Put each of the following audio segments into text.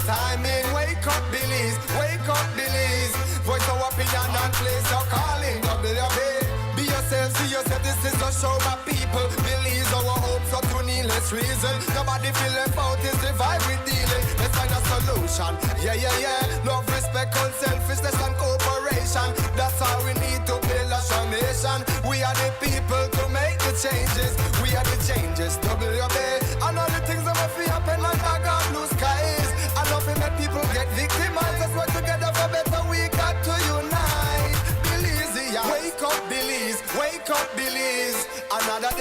timing. Wake up, Billy's. Wake up, Billy's. Voice our opinion and place your calling. WB. Be yourself, see yourself. This is a show my people. Billy's our hopes are to needless reason. Nobody feel left out is the vibe we dealing. Let's find a solution. Yeah, yeah, yeah. Love, respect, unselfishness and cooperation. That's how we need to build a strong nation. We are the people to make the changes. We are the changes. WB. And all the things that will be happen like I got blue skies. I love it make people get victimized. Let's work together for better. We got to unite. Billy's here. Wake up, Billy's. Wake up, Billy's. Another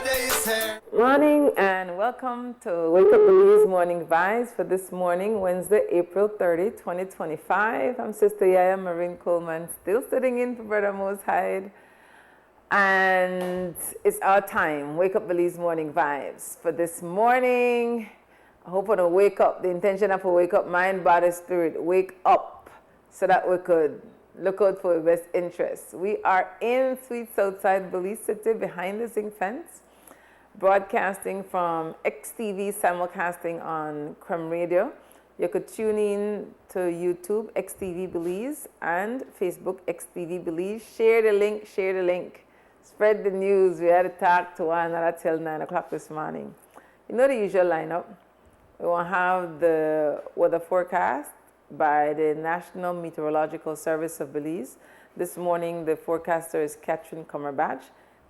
day is here. Morning and welcome to Wake Up Billy's Morning Vibes for this morning, Wednesday, April 30, 2025. I'm Sister YaYa, Marin, Coleman, still sitting in for Brother Mose Hyde. And it's our time, Wake Up Billy's Morning Vibes. For this morning, I hope I don't wake up, the intention of a wake up mind, body, spirit, wake up so that we could look out for the best interests. We are in sweet Southside Belize City behind the zinc fence, broadcasting from XTV simulcasting on Creme Radio. You could tune in to YouTube, XTV Belize, and Facebook, XTV Belize. Share the link, share the link. Spread the news. We had a talk to one another till 9 o'clock this morning. You know the usual lineup. We will have the weather forecast by the National Meteorological Service of Belize. This morning, the forecaster is Catherine Cumberbatch.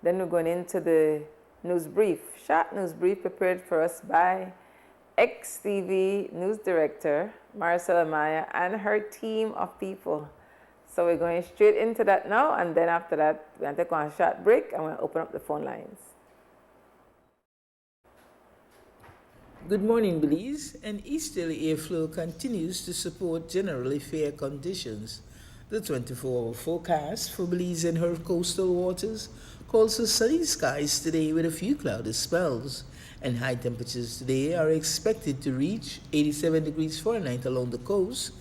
Then we're going into the news brief, short news brief prepared for us by XTV News Director Marcela Maya and her team of people. So we're going straight into that now, and then after that, we're going to take one short break and we'll open up the phone lines. Good morning, Belize. An easterly airflow continues to support generally fair conditions. The 24-hour forecast for Belize and her coastal waters calls for sunny skies today with a few cloudy spells, and high temperatures today are expected to reach 87 degrees Fahrenheit along the coast,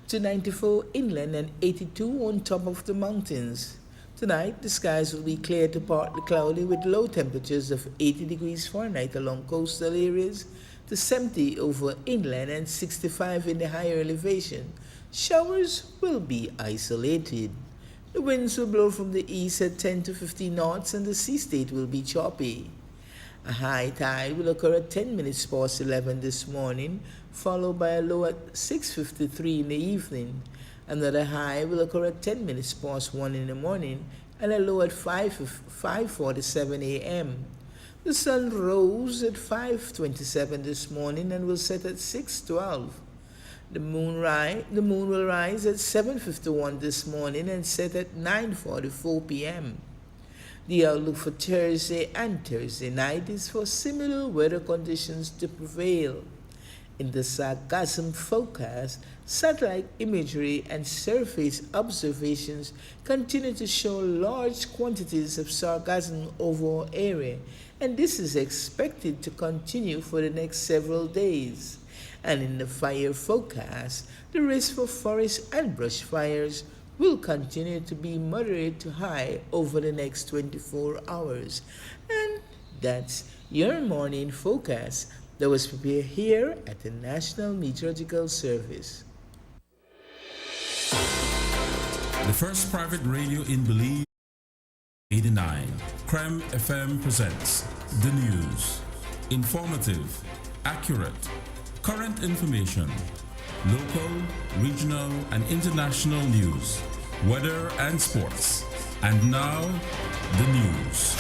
to 94 inland and 82 on top of the mountains. Tonight, the skies will be clear to partly cloudy with low temperatures of 80 degrees Fahrenheit along coastal areas, to 70 over inland and 65 in the higher elevation. Showers will be isolated. The winds will blow from the east at 10 to 15 knots and the sea state will be choppy. A high tide will occur at 10 minutes past 11 this morning, followed by a low at 6:53 in the evening. Another high will occur at 10 minutes past 1 in the morning and a low at 5:47 a.m. The sun rose at 5:27 this morning and will set at 6:12. The moon will rise at 7:51 this morning and set at 9:44 p.m. The outlook for Thursday and Thursday night is for similar weather conditions to prevail. In the sargassum forecast, satellite imagery and surface observations continue to show large quantities of sargassum over our area, and this is expected to continue for the next several days. And in the fire forecast, the risk for forest and brush fires will continue to be moderate to high over the next 24 hours. And that's your morning forecast that was prepared here at the National Meteorological Service. The first private radio in Belize, 89. Creme FM presents the news. Informative, accurate, current information, local, regional, and international news, weather and sports. And now, the news.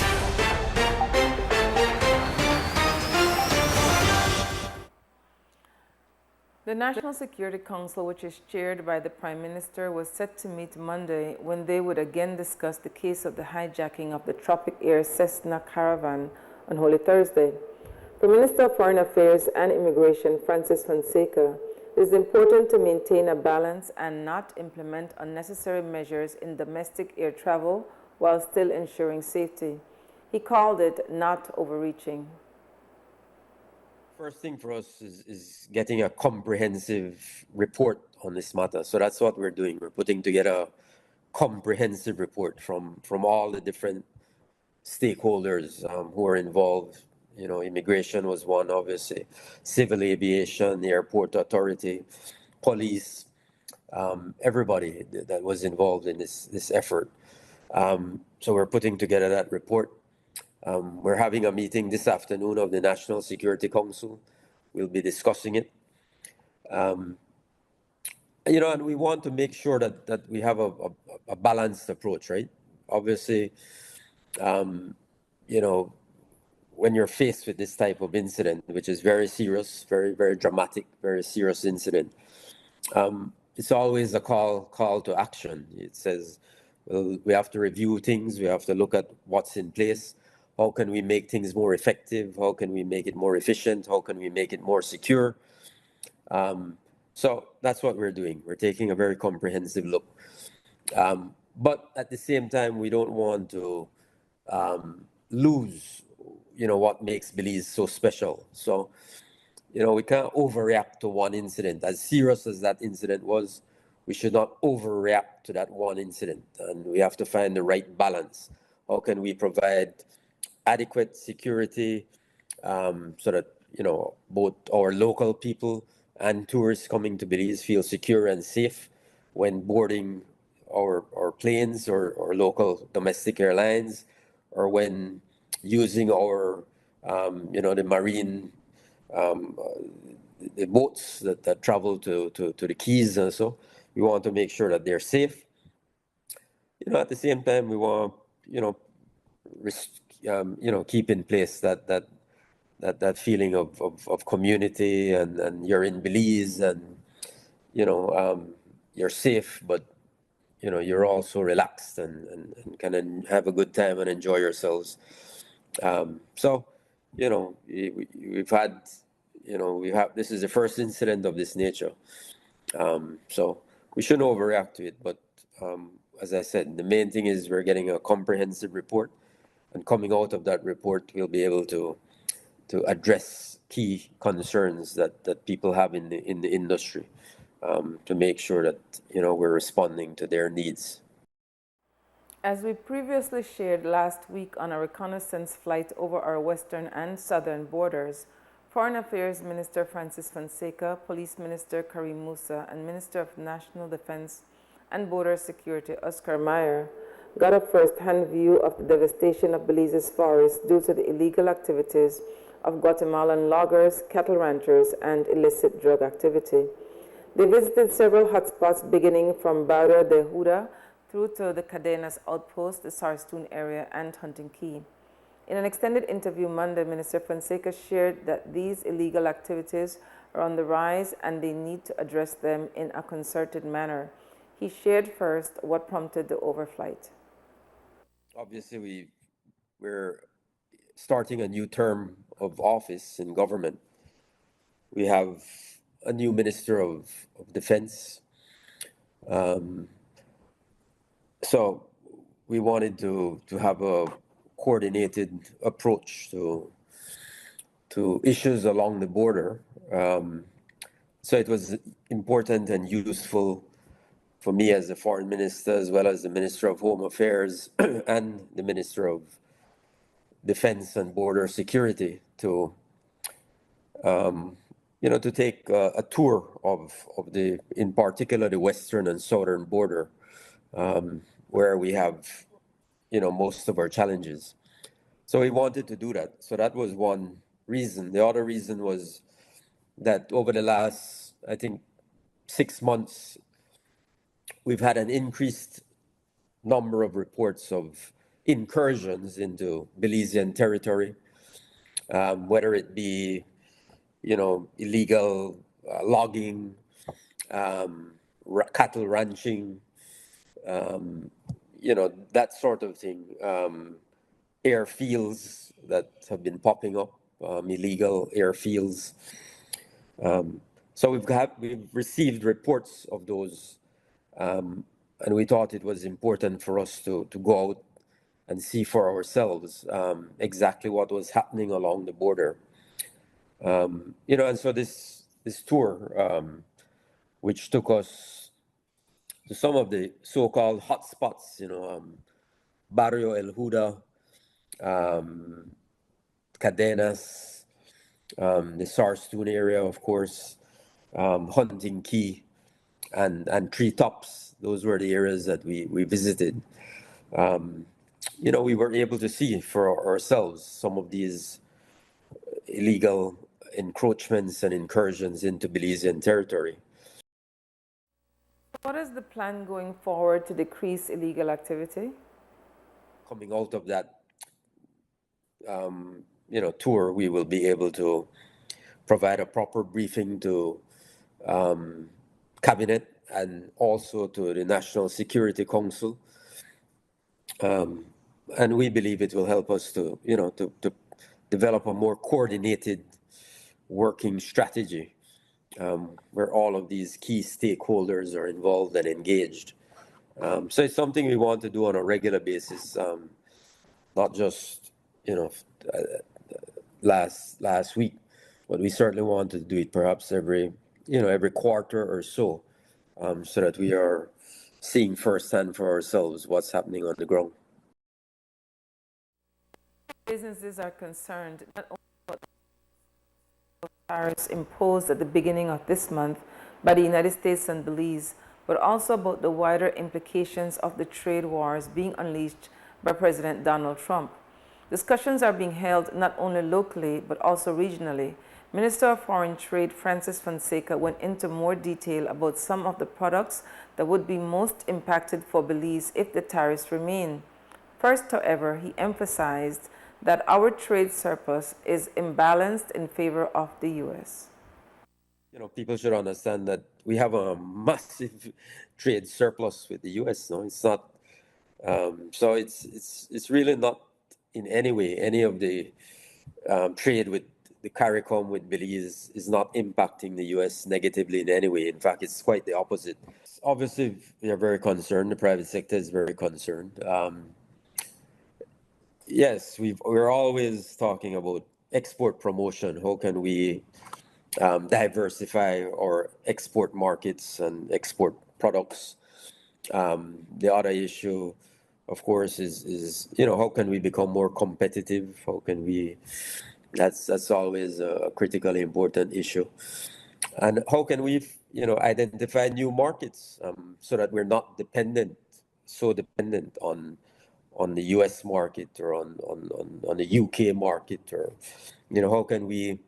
The National Security Council, which is chaired by the Prime Minister, was set to meet Monday when they would again discuss the case of the hijacking of the Tropic Air Cessna Caravan on Holy Thursday. For Minister of Foreign Affairs and Immigration, Francis Fonseca, it is important to maintain a balance and not implement unnecessary measures in domestic air travel while still ensuring safety. He called it not overreaching. First thing for us is getting a comprehensive report on this matter. So that's what we're doing. We're putting together a comprehensive report from all the different stakeholders who are involved You know, immigration was one, obviously, civil aviation, the airport authority, police, everybody that was involved in this effort. So we're putting together that report. We're having a meeting this afternoon of the National Security Council. We'll be discussing it. You know, and we want to make sure that we have a balanced approach, right? Obviously, you know, when you're faced with this type of incident, which is very serious, very, very dramatic, very serious incident, it's always a call to action. It says, well, we have to review things. We have to look at what's in place. How can we make things more effective? How can we make it more efficient? How can we make it more secure? So that's what we're doing. We're taking a very comprehensive look. But at the same time, we don't want to lose, you know, what makes Belize so special. So, you know, we can't overreact to one incident. As serious as that incident was, we should not overreact to that one incident. And we have to find the right balance. How can we provide adequate security so that, you know, both our local people and tourists coming to Belize feel secure and safe when boarding our planes or local domestic airlines, or when using our, you know, the Marin, the boats that travel to the Keys. And so we want to make sure that they're safe. You know, at the same time, we want, you know, you know, keep in place that feeling of community, and you're in Belize, and, you know, you're safe, but, you know, you're also relaxed and can have a good time and enjoy yourselves. So, you know, we've had, you know, this is the first incident of this nature. So we shouldn't overreact to it. But as I said, the main thing is we're getting a comprehensive report, and coming out of that report, we'll be able to address key concerns that people have in the industry, to make sure that, you know, we're responding to their needs. As we previously shared last week on a reconnaissance flight over our western and southern borders, Foreign Affairs Minister Francis Fonseca, Police Minister Karim Musa, and Minister of National Defense and Border Security Oscar Mayer got a first-hand view of the devastation of Belize's forests due to the illegal activities of Guatemalan loggers, cattle ranchers, and illicit drug activity. They visited several hotspots beginning from Barrio de Huda through to the Cadenas outpost, the Sarstoon area, and Hunting Key. In an extended interview Monday, Minister Fonseca shared that these illegal activities are on the rise and they need to address them in a concerted manner. He shared first what prompted the overflight. Obviously, we're starting a new term of office in government. We have a new Minister of Defense. So we wanted to have a coordinated approach to issues along the border. So it was important and useful for me as the Foreign Minister, as well as the Minister of Home Affairs and the Minister of Defense and Border Security, to you know, to take a tour of the, in particular, the western and southern border, where we have, you know, most of our challenges. So we wanted to do that. So that was one reason. The other reason was that over the last, I think, 6 months, we've had an increased number of reports of incursions into Belizean territory, whether it be, you know, illegal logging, cattle ranching, you know, that sort of thing. Airfields that have been popping up, illegal airfields. So we've received reports of those, and we thought it was important for us to go out and see for ourselves exactly what was happening along the border. You know, and so this tour, which took us to some of the so-called hotspots, you know, Barrio El Huda, Cadenas, the Sarstoon area, of course, Hunting Key, and Treetops. Those were the areas that we visited. We were able to see for ourselves some of these illegal encroachments and incursions into Belizean territory. What is the plan going forward to decrease illegal activity? Coming out of that, tour, we will be able to provide a proper briefing to Cabinet and also to the National Security Council. And we believe it will help us to develop a more coordinated working strategy where all of these key stakeholders are involved and engaged. So it's something we want to do on a regular basis, not just last week, but we certainly want to do it perhaps every quarter or so, so that we are seeing firsthand for ourselves what's happening on the ground. Businesses are concerned not only about the tariffs imposed at the beginning of this month by the United States and Belize, but also about the wider implications of the trade wars being unleashed by President Donald Trump. Discussions are being held not only locally but also regionally. Minister of Foreign Trade Francis Fonseca went into more detail about some of the products that would be most impacted for Belize if the tariffs remain. First, however, he emphasized that our trade surplus is imbalanced in favor of the U.S. People should understand that we have a massive trade surplus with the U.S. No, it's not. So it's really not in any way any of the trade with the CARICOM with Belize is not impacting the U.S. negatively in any way. In fact, it's quite the opposite. Obviously, we are very concerned. The private sector is very concerned. Yes, we're always talking about export promotion. How can we diversify our export markets and export products? The other issue, of course, is how can we become more competitive? How can we? That's always a critically important issue. And how can we, identify new markets so that we're not so dependent on the U.S. market or on the UK market, or how can we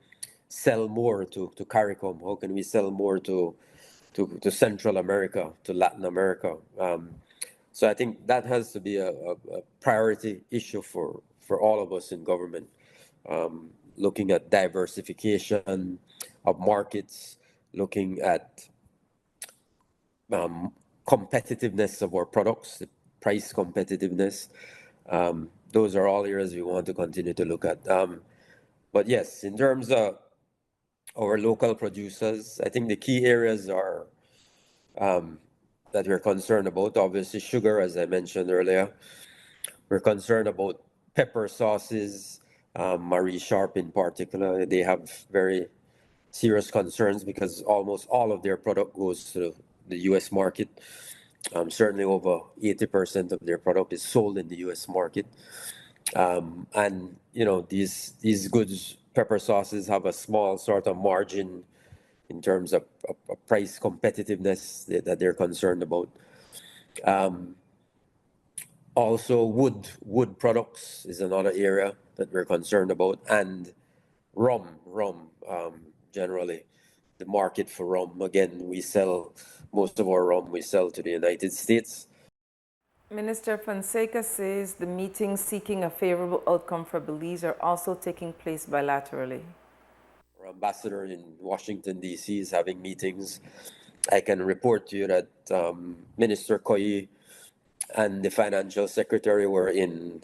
sell more to CARICOM? How can we sell more to Central America, to Latin America? So I think that has to be a priority issue for all of us in government, looking at diversification of markets, looking at competitiveness of our products, the price competitiveness. Those are all areas we want to continue to look at. But yes, in terms of our local producers, I think the key areas are that we're concerned about. Obviously, sugar, as I mentioned earlier. We're concerned about pepper sauces, Marie Sharp in particular. They have very serious concerns because almost all of their product goes to the U.S. market. Certainly over 80% of their product is sold in the U.S. market. And, these goods, pepper sauces, have a small sort of margin in terms of price competitiveness that they're concerned about. Also, wood products is another area that we're concerned about, and rum, generally. The market for rum, again, most of our rum we sell to the United States. Minister Fonseca says the meetings seeking a favorable outcome for Belize are also taking place bilaterally. Our ambassador in Washington, D.C. is having meetings. I can report to you that Minister Koyi and the Financial Secretary were in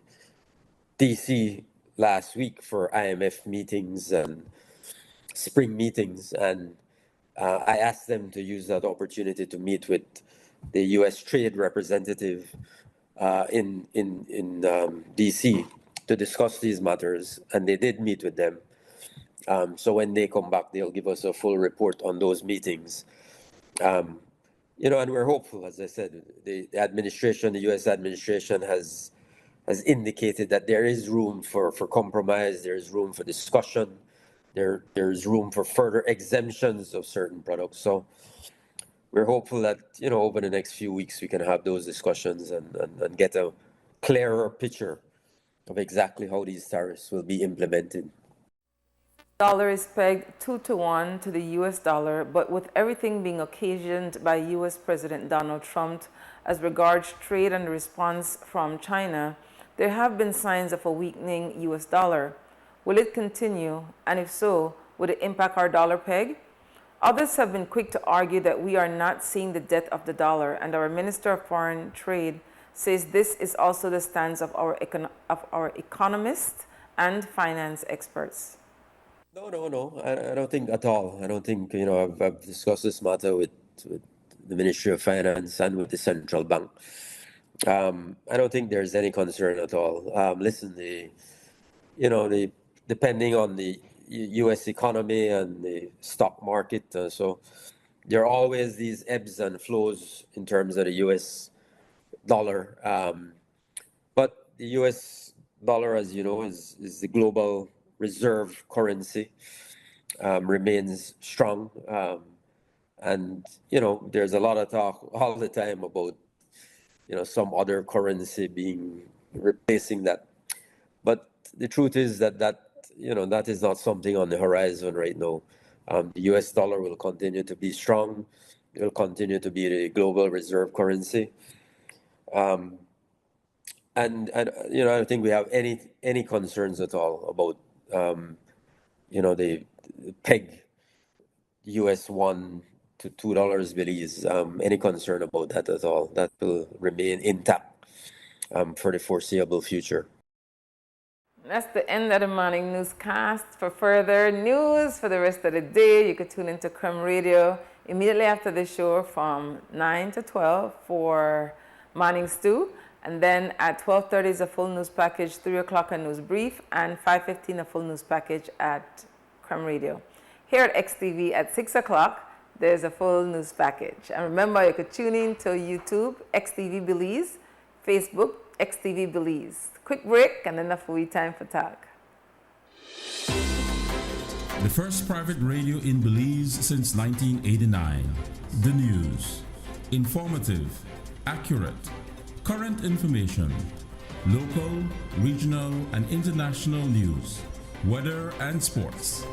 D.C. last week for IMF meetings and spring meetings, and I asked them to use that opportunity to meet with the U.S. Trade Representative in D.C. to discuss these matters, and they did meet with them. So when they come back, they'll give us a full report on those meetings. And we're hopeful, as I said, the administration, the U.S. administration has has indicated that there is room for compromise, there's room for discussion, there's room for further exemptions of certain products. So we're hopeful that, over the next few weeks we can have those discussions and get a clearer picture of exactly how these tariffs will be implemented. Dollar is pegged 2-to-1 to the US dollar, but with everything being occasioned by US President Donald Trump as regards trade and the response from China, there have been signs of a weakening US dollar. Will it continue? And if so, would it impact our dollar peg? Others have been quick to argue that we are not seeing the death of the dollar, and our Minister of Foreign Trade says this is also the stance of our economists and finance experts. No. I don't think at all. I don't think, I've discussed this matter with the Ministry of Finance and with the central bank. I don't think there's any concern at all. Listen, depending on the U.S. economy and the stock market, so there are always these ebbs and flows in terms of the U.S. dollar. But the U.S. dollar, as you know, is the global reserve currency, remains strong. And, there's a lot of talk all the time about, some other currency replacing that. But the truth is that is not something on the horizon right now. The US dollar will continue to be strong. It will continue to be the global reserve currency. And I don't think we have any concerns at all about the peg US $1 to $2 Belize. Any concern about that at all? That will remain intact for the foreseeable future. That's the end of the morning newscast. For further news for the rest of the day, you could tune into Creme Radio immediately after the show from 9 to 12 for Morning Stew. And then at 12:30 is a full news package, 3 o'clock a news brief, and 5:15 a full news package at Creme Radio. Here at XTV at 6 o'clock, there's a full news package. And remember, you could tune in to YouTube, XTV Belize, Facebook, XTV Belize. Quick break and then a full time for talk. The first private radio in Belize since 1989. The news. Informative, accurate, current information, local, regional, and international news, weather and sports.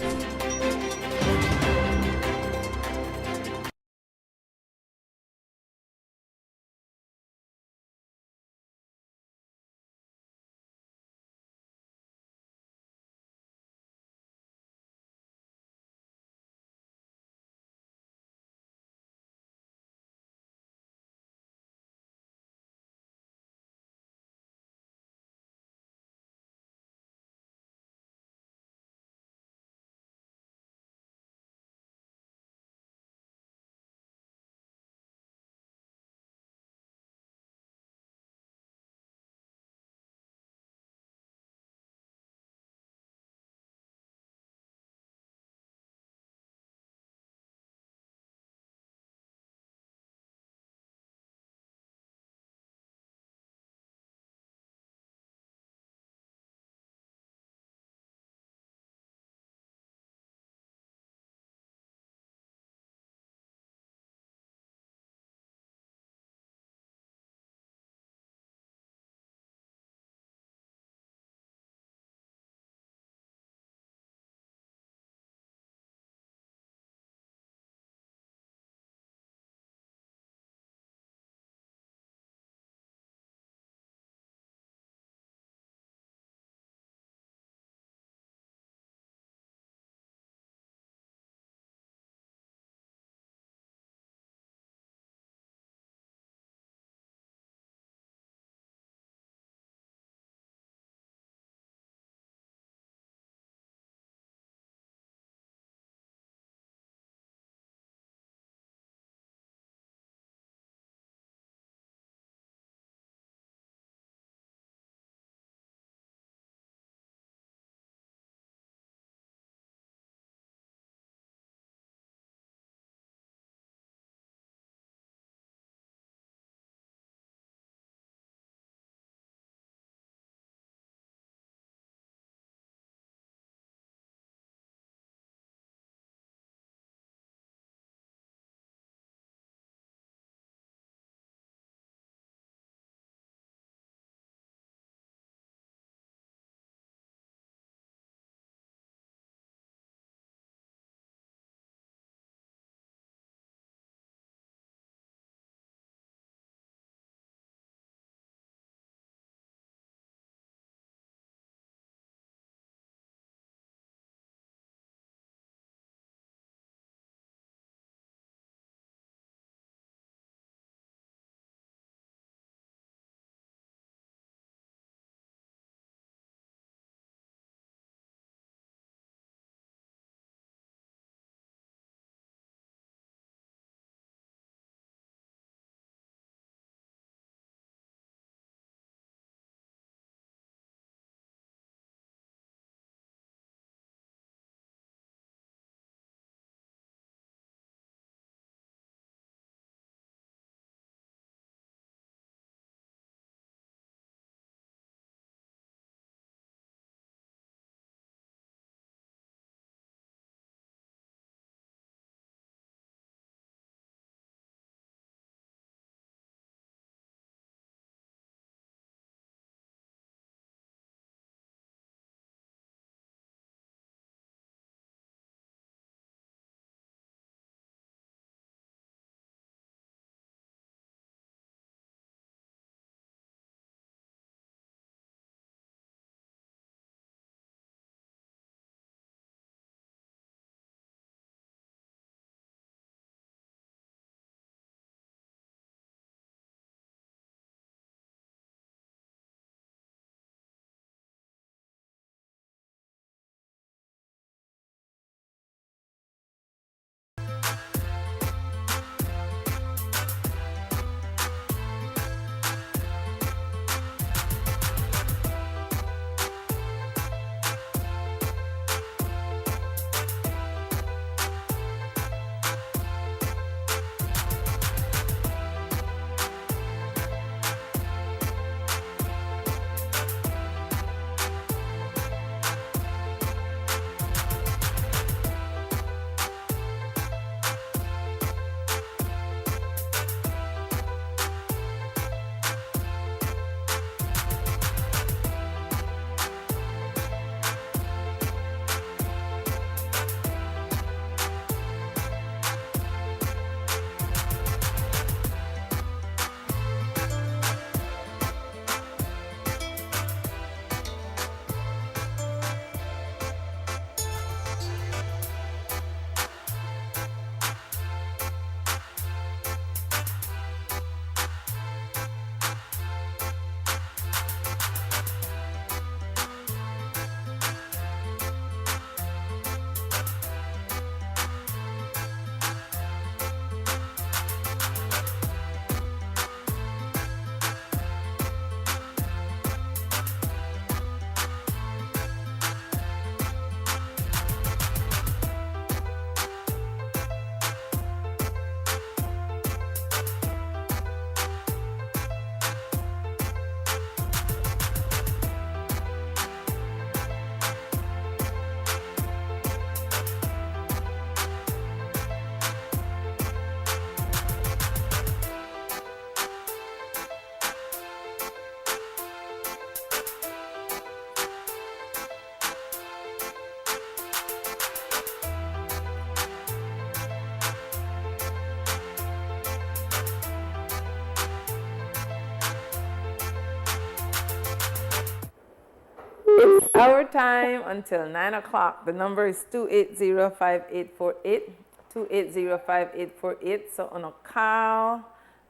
time until 9 o'clock. The number is 280-5848, 280-5848. So on a call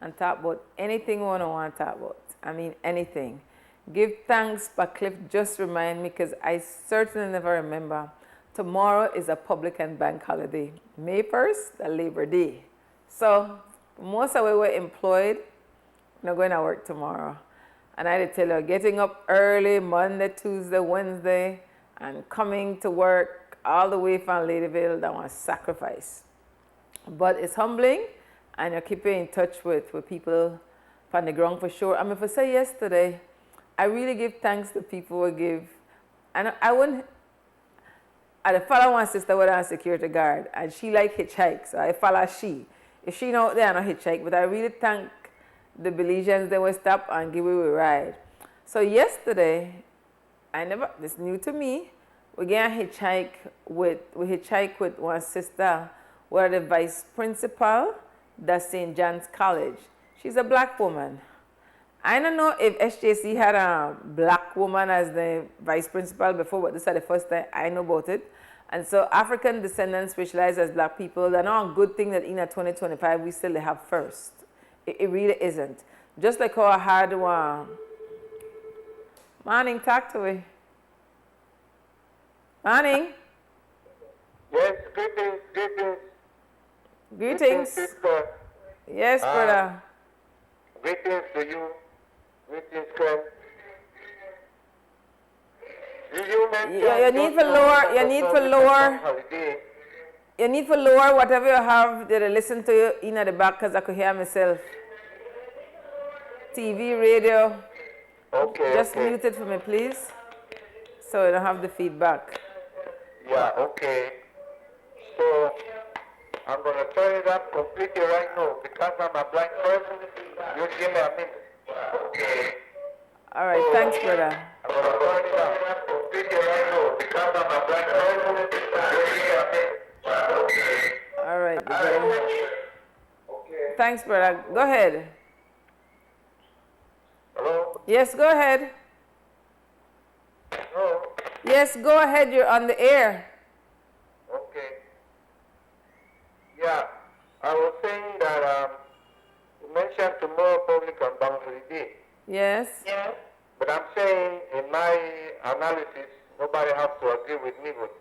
and talk about anything you want to talk about. I mean, anything. Give thanks, but Cliff just remind me, because I certainly never remember. Tomorrow is a public and bank holiday. May 1st, the Labor Day. So most of us were employed, not going to work tomorrow. And I had to tell you, getting up early, Monday, Tuesday, Wednesday, and coming to work all the way from Ladyville, that was a sacrifice. But it's humbling, and you keep in touch with people on the ground for sure. I mean, if I say yesterday, I really give thanks to people who give. And I wouldn't, I follow one sister with a security guard, and she like hitchhike, so I follow she. If she not there, I don't hitchhike, but I really thank the Belizeans, they will stop and give you a ride. So yesterday, this new to me, we hitchhike with one sister, we're the vice principal, that's St. John's College. She's a black woman. I don't know if SJC had a black woman as the vice principal before, but this is the first time I know about it. And so African descendants specialize as black people. They're not a good thing that in 2025 we still have first. It really isn't. Just like how I had one. Morning, talk to me. Morning. Yes, greetings. Greetings. Sister. Yes, brother. Greetings to you. Greetings, Ken. You need to lower whatever you have that I listen to you in at the back, because I could hear myself. TV, radio. Okay. Just mute it for me, please, so I don't have the feedback. Yeah, okay. So, I'm going to turn it up completely right now. Because I'm a blind person, you give me a minute. Okay. All right, thanks, brother. I'm going to turn it up completely right now. Because I'm a blind person, you give me a minute. Okay. All right, brother. Okay. Thanks, brother. Go ahead. Hello? Yes, go ahead. Hello? Yes, go ahead. You're on the air. Okay. Yeah, I was saying that you mentioned tomorrow public and boundary day. Yes. Yeah. But I'm saying in my analysis, nobody has to agree with me, but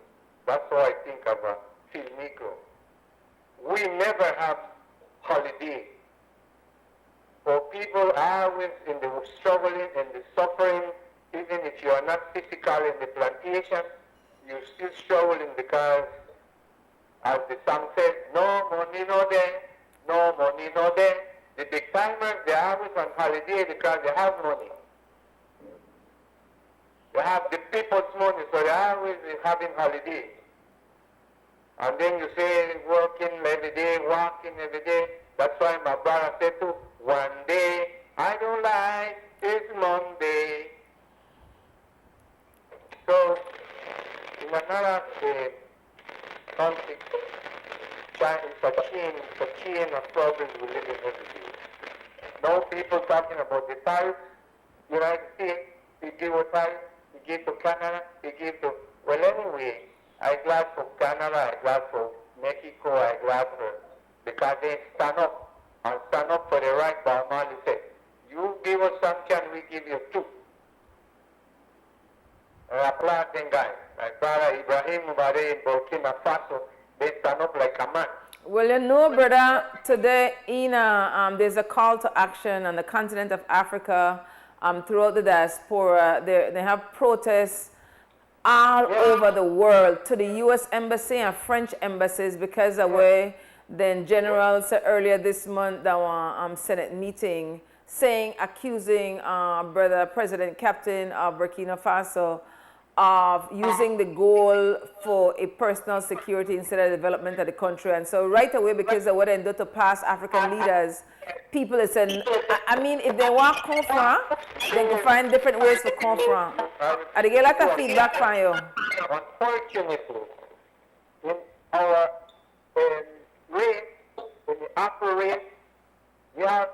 that's how I think of a field Negro. We never have holiday. For people always in the struggling and the suffering, even if you are not physically in the plantation, you're still struggling because, as the song says, no money, no there, no money, no there. The big timers, they're always on holiday because they have money. They have the people's money, so they're always having holiday. And then you say working every day, walking every day. That's why my brother said too, one day I don't like is Monday. So, in another context, it's a chain of problems we live in every day. Now people talking about the tariffs, United States, they give a tariff, they give to Canada, they give to, well anyway, I'm glad for Canada, I'm glad for Mexico, I'm glad for, because they stand up for the right. But Mali said, you give us some chance, we give you two. And I applaud them guys. My brother Ibrahim Mubare in Burkina Faso, they stand up like a man. Well, you know, brother, today there's a call to action on the continent of Africa, throughout the diaspora. They have protests all over the world to the U.S. Embassy and French embassies because of way then General said earlier this month that one Senate meeting accusing brother President Captain of Burkina Faso of using the goal for a personal security instead of development of the country. And so right away, because of what they do to past African leaders, people are saying, I mean, if they want to come from, they can find different ways to come from. I get a lot of feedback from you. Unfortunately, in our race, in the upper race, you have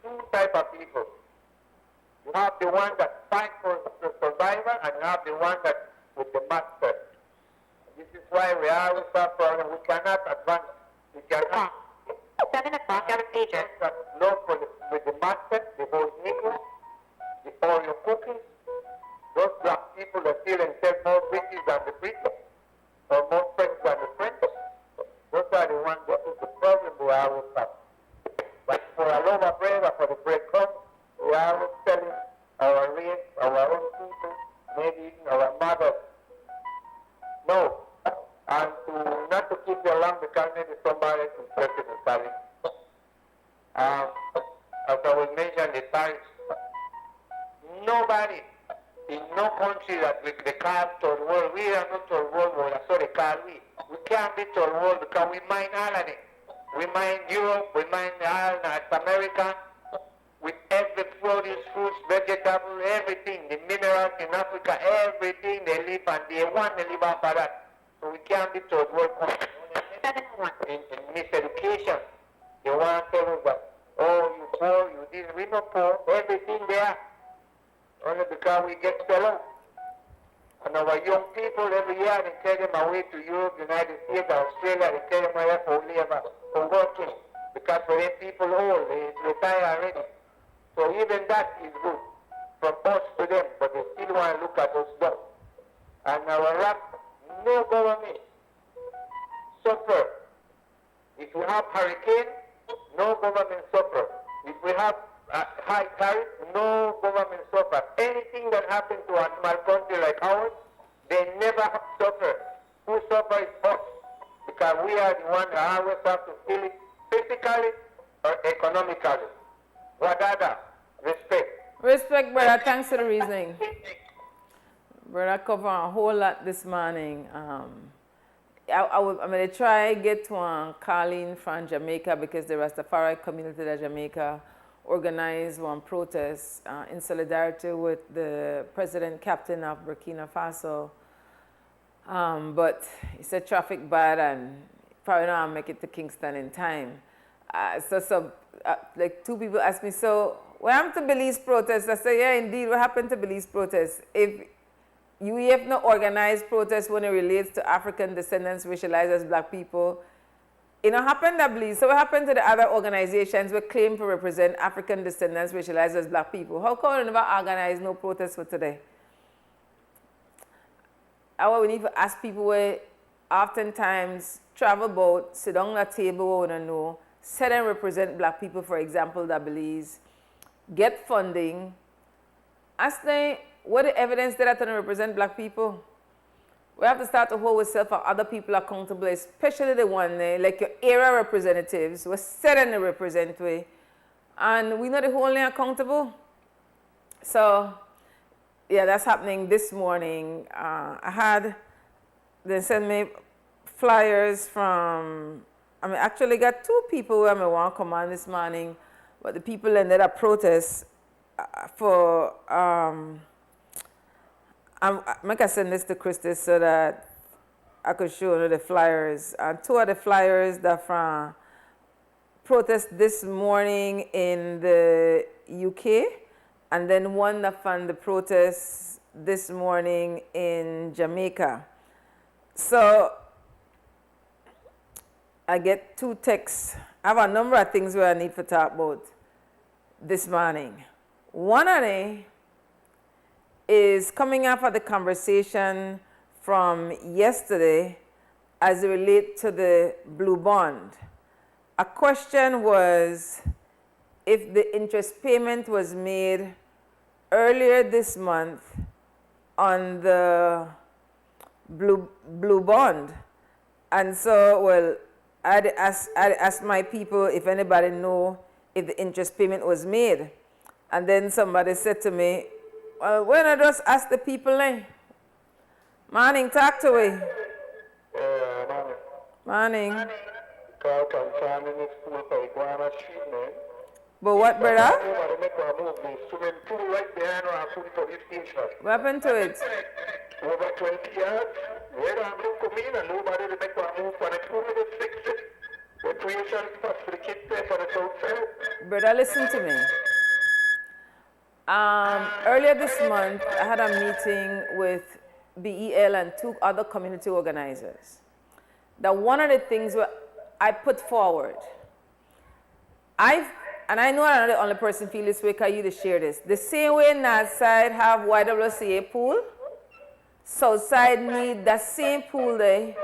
two types of people. You have the one that fight for the survivor, and you have the one that with the master. This is why we always have problems. We cannot advance. We cannot. 7 o'clock out of pager. Love with the master, the whole Negro, the Oreo cookies. Those black people that feel themselves more British than the British, or more French than the French. Those are the ones that is the problem we always have. But for a loaf of bread or for the bread crumb, we are always telling our race, our own people, maybe even our mothers, no. And not to keep you along because maybe somebody is interested in Paris. As I was mentioning, the Paris, nobody in no country that we the call third world, we are not third world, so they call we. We can't be third world because we mine all of it. We mine Europe, we mine all North America, with every produce, fruits, vegetables, everything, the minerals in Africa, everything they live and they want to live off of that. So we can't be third world country. In miseducation, they want to tell us that, oh, you poor, you this, we not poor, everything there. Only because we get fed up. And our young people every year, they take them away to Europe, United States, Australia, they take them away for labor, for working. Because for them people old, they retire already. So even that is good from us to them, but they still want to look at us down. And our rap, no government suffer. If we have hurricane, no government suffer. If we have high tariff, no government suffer. Anything that happens to a small country like ours, they never suffer. Who suffers is us. Because we are the ones that always have to feel it physically or economically. What other? Respect. Respect, brother. Thanks for the reasoning. Brother, cover a whole lot this morning. I'm going to try to get to Colleen from Jamaica because the Rastafari community of Jamaica organized one protest in solidarity with the president captain of Burkina Faso. But he said traffic bad and probably not make it to Kingston in time. Like two people asked me, so what happened to Belize protest? I said, yeah, indeed, what happened to Belize protest? If you have no organized protest when it relates to African descendants racialized as black people, it don't happen to Belize. So what happened to the other organizations that claim to represent African descendants racialized as black people? How come we never organize no protest for today? We need to ask people where oftentimes travel about, sit down at a table where we don't know, sit and represent black people, for example, that Belize, get funding, ask them what the evidence that they represent black people. We have to start to hold ourselves and other people accountable, especially the one like your area representatives, who sit and they represent we, and we not the wholly accountable. So, yeah, that's happening this morning. They sent me flyers from, actually got two people who I want to come on this morning, but the people ended up protest for, I can send this to Christy so that I could show her the flyers. And two of the flyers that from protest this morning in the UK, and then one that from the protest this morning in Jamaica. So I get two texts. I have a number of things where I need to talk about this morning. One of them is coming after the conversation from yesterday as it relates to the blue bond. A question was if the interest payment was made earlier this month on the blue bond. And so, well, I'd ask my people if anybody know if the interest payment was made. And then somebody said to me, well, why not just ask the people, eh? Morning, talk to me. Morning. But what, brother? What happened to it? Over 20 years, where I'm come in and nobody will make a move for the pool to fix it. The tuition cost for the kids there for the south. Brother, listen to me. Earlier this month, I had a meeting with BEL and 2 other community organizers, that one of the things I put forward, and I know I'm not the only person feel this way because you to share this. The same way Northside have YWCA pool, Southside need that same pool there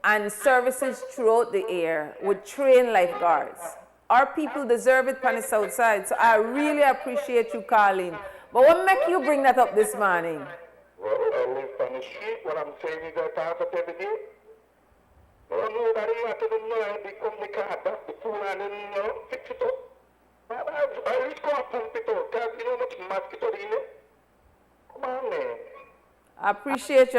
and services throughout the air with trained lifeguards. Our people deserve it on the south side, so I really appreciate you calling. But what make you bring that up this morning? Well, I live on the street. What I'm saying is I pass up every day. Well, nobody had to know they come the car, that's the pool, and then, fix it up. I just go and pump it out, because you know much mosquito in it. Come on, man. I appreciate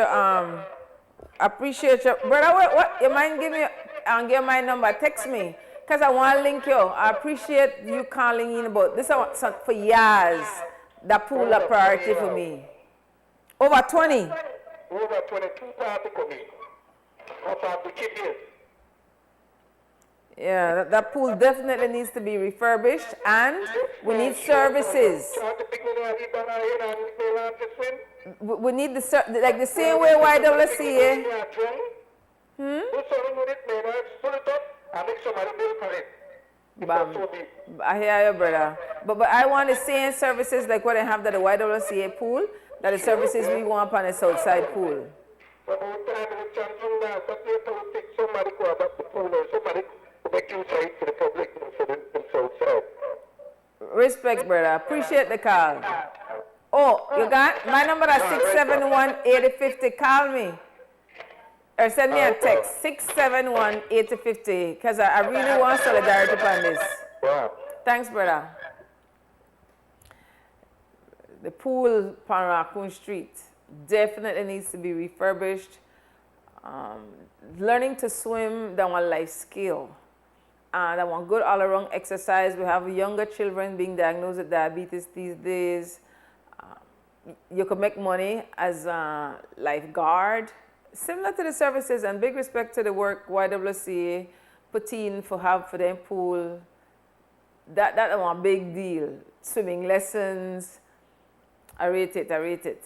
your, brother, what, you mind give me, and give my number, text me, because I want to link you. I appreciate you calling in about, this for years, that pool a priority for me. Over 20. Over 22 party coming. Up at the kid. Yeah, that pool definitely needs to be refurbished, and we need services. We need like the same way YWCA. Bam. I hear you, brother. But I want the same services like what I have at the YWCA pool, that the services we want on the south side pool. Respect, brother. Appreciate the call. Oh, you got my number is 671-8050. Call me. Or send me a text, 671-8050, because I really want solidarity on this. Thanks, brother. The pool on Raccoon Street definitely needs to be refurbished. Learning to swim, that one life skill. That one good all-around exercise. We have younger children being diagnosed with diabetes these days. You can make money as a lifeguard. Similar to the services, and big respect to the work YWCA put in for their pool. That one big deal. Swimming lessons. I rate it.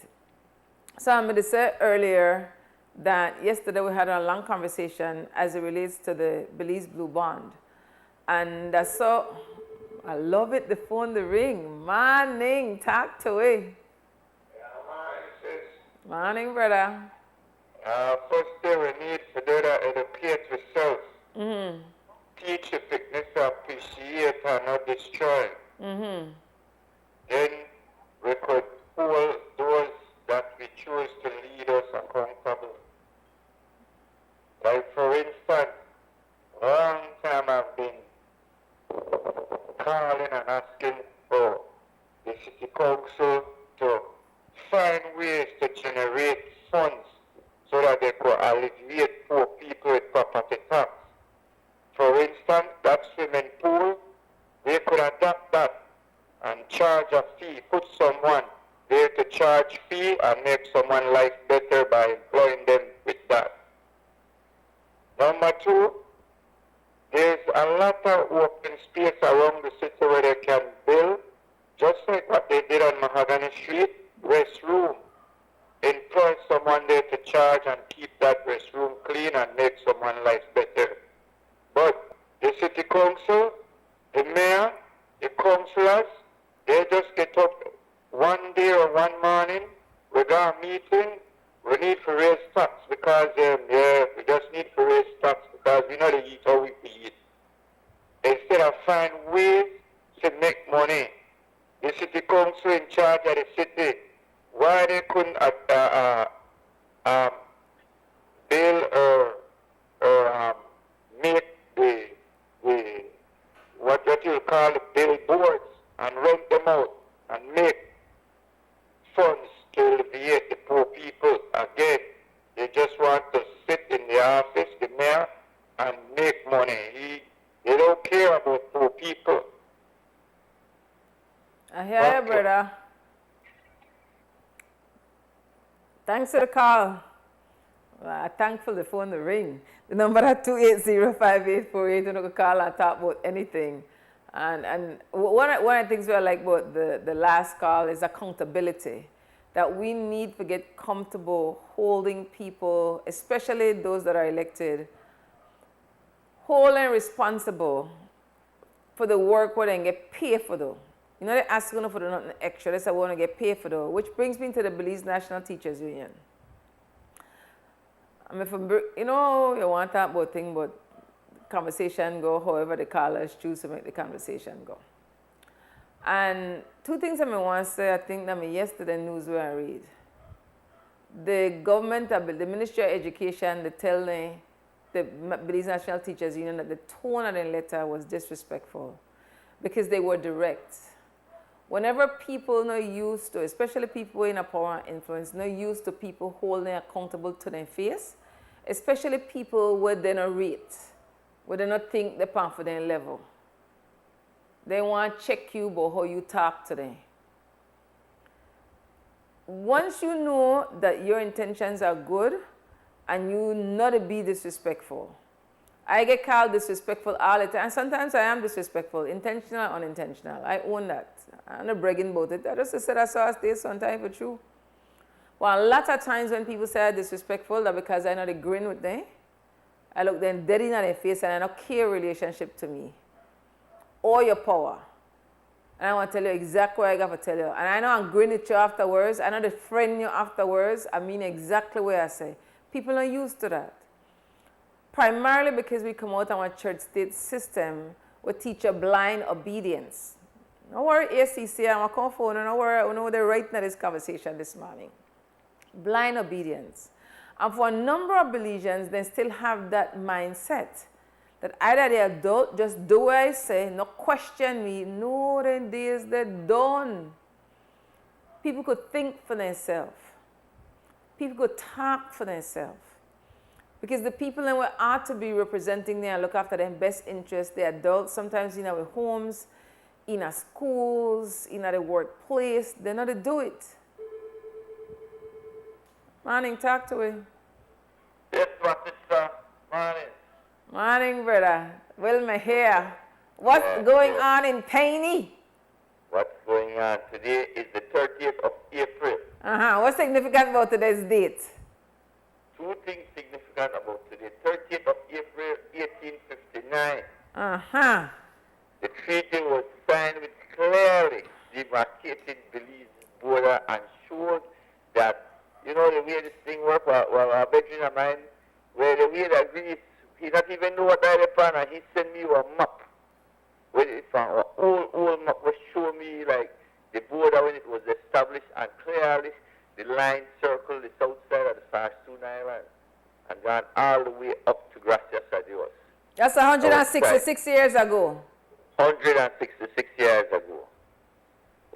So I'm going to say earlier that yesterday we had a long conversation as it relates to the Belize Blue Bond. And so I love it, the phone, the ring. Morning, talk to me. Morning, brother. First thing we need to do that educate yourself. Teach your fitness, appreciate and not destroy. Then we could hold those that we choose to lead us accountable. Like for instance, long time I've been calling and asking for the city council to find ways to generate funds so that they could alleviate poor people with property tax. For instance, that swimming pool, they could adapt that and charge a fee, put someone there to charge fee and make someone's life better by employing them with that. Number two, there's a lot of open space around the city where they can build, just like what they did on Mahogany Street, restroom. Employ someone there to charge and keep that restroom clean and make someone's life better. But the city council, the mayor, the councillors, they just get up one day or one morning, we got a meeting, we need to raise tax because, we just need to raise tax because we know they eat how we eat. Instead of find ways to make money, the city council in charge of the city, why they couldn't build or make the what you call the billboards and rent them out and make funds to alleviate the poor people. Again, they just want to sit in the office, the mayor, and make money. They don't care about poor people. I hear you, brother. Thanks for the call. Well, I'm thankful the phone to ring. The number is 280-5848. You can call and talk about anything. And one of the things we like about the last call is accountability. that we need to get comfortable holding people, especially those that are elected, whole and responsible for the work where they get paid for though. You know, they ask you for nothing extra, they say we want to get paid for though, which brings me to the Belize National Teachers Union. I mean, you know, you want to talk about things, but conversation go however the callers choose to make the conversation go. And two things I want to say, I think that yesterday news where I read. The government, the Ministry of Education, they tell the Belize National Teachers Union that the tone of the letter was disrespectful because they were direct. Whenever people are not used to, especially people in a power and influence, not used to people holding accountable to their face, especially people where they not rate, where they not think they're on for their level. They want to check you about how you talk to them. Once you know that your intentions are good and you not to be disrespectful. I get called disrespectful all the time. And sometimes I am disrespectful, intentional or unintentional. I own that. I'm not bragging about it. I just said I saw a stage sometimes for true. Well, a lot of times when people say I'm disrespectful, that's because I not a grin with them. I look them dead in their face and I don't care relationship to me. Or your power. And I want to tell you exactly what I got to tell you. And I know I'm grinning at you afterwards. I know the friend you afterwards. I mean exactly what I say. People are used to that. Primarily because we come out of our church-state system, we teach a blind obedience. No worry, ACC, I'm on the phone, no worry, I know they're right in this conversation this morning. Blind obedience. And for a number of Belizeans, they still have that mindset that either the adult just do what I say, no question me, no, then days they're done. People could think for themselves. People could talk for themselves. Because the people that we ought to be representing them and look after their best interests, the adults, sometimes in our homes, in our schools, in our workplace, they're not to do it. Morning, talk to me. Yes, my sister. Morning. Morning, brother. Well, my hair. What's going on in Tiny? What's going on? Today is the 30th of April. What's significant about today's date? Two things significant about today. 30th of April, 1859. The treaty was signed with clearly demarcated Belize border and showed that, you know, the way this thing works, well, a bedroom of mine, where the way that Greece, he not even know what that is from, and he sent me a map. Where it's from, an old map was showing me, like, the border when it was established, and clearly the line circled the south side of the Sarsoon Island and gone all the way up to Gracias a Dios. That's 166 years ago. 166 years ago.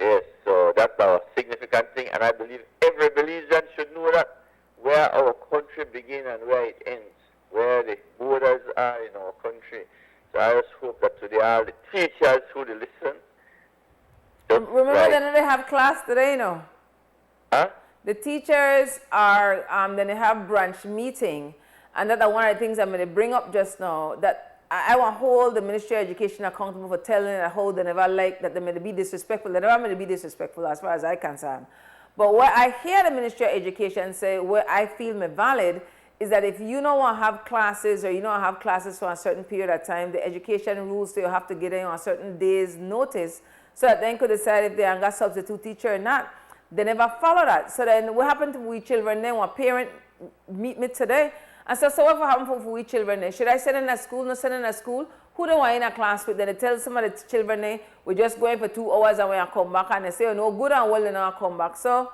Yes, so that's a significant thing, and I believe every Belizean should know that, where our country begins and where it ends, where the borders are in our country. So I just hope that today all the teachers who listen. Remember that they have class today, you know? Huh? The teachers are, then they have branch meeting, and that's one of the things I'm going to bring up just now, that I want to hold the Ministry of Education accountable for telling them how they never like that they may be disrespectful. They never may be disrespectful as far as I'm concerned. But what I hear the Ministry of Education say, where I feel me valid, is that if you don't want to have classes or you don't have classes for a certain period of time, the education rules say you have to get in on a certain day's notice so that then could decide if they are a substitute teacher or not. They never follow that. So then what happened to we children then? One parent meet me today and said, so what happened for we children then? Should I send in a school, not send in a school? Who do I in a class with? Then they tell some of the children then, we're just going for 2 hours and we come back, and they say, oh, no, good and well, and I come back. So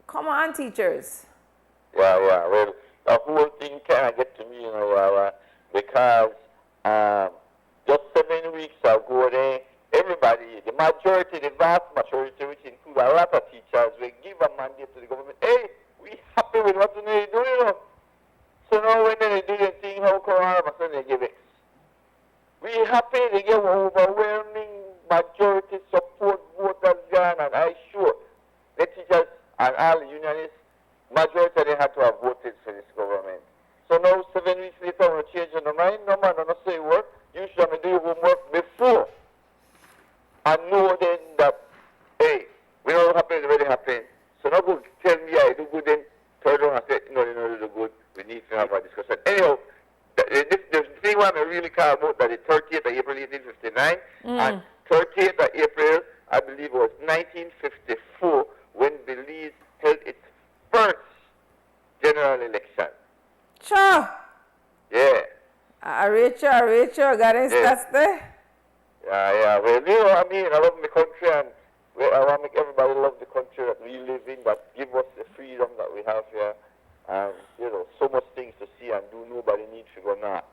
come on, teachers. Yeah, well, the whole thing kind of get to me, you know, because just 7 weeks ago, everybody, the majority, the vast majority, which include a lot of teachers, will give a mandate to the government. Hey, we happy with what they do, you know. So now when they do the thing, how come all of a sudden they give it? We happy they give overwhelming majority support voters, John, and I sure the teachers and all the unionists, majority they had to have voted for this government. So now 7 weeks later, we're changing the mind. No man, I'm not say work. You should do your homework before. And know then that, hey, we know what happened, already happened. So now go And 30th of April, I believe it was 1954, when Belize held its first general election. Sure. Yeah. Rachel, got any Yeah. stats there? Yeah. Well, you know what I mean? I love my country, and I want to make everybody love the country that we live in, that give us the freedom that we have here. You know, so much things to see and do. Nobody needs to go north,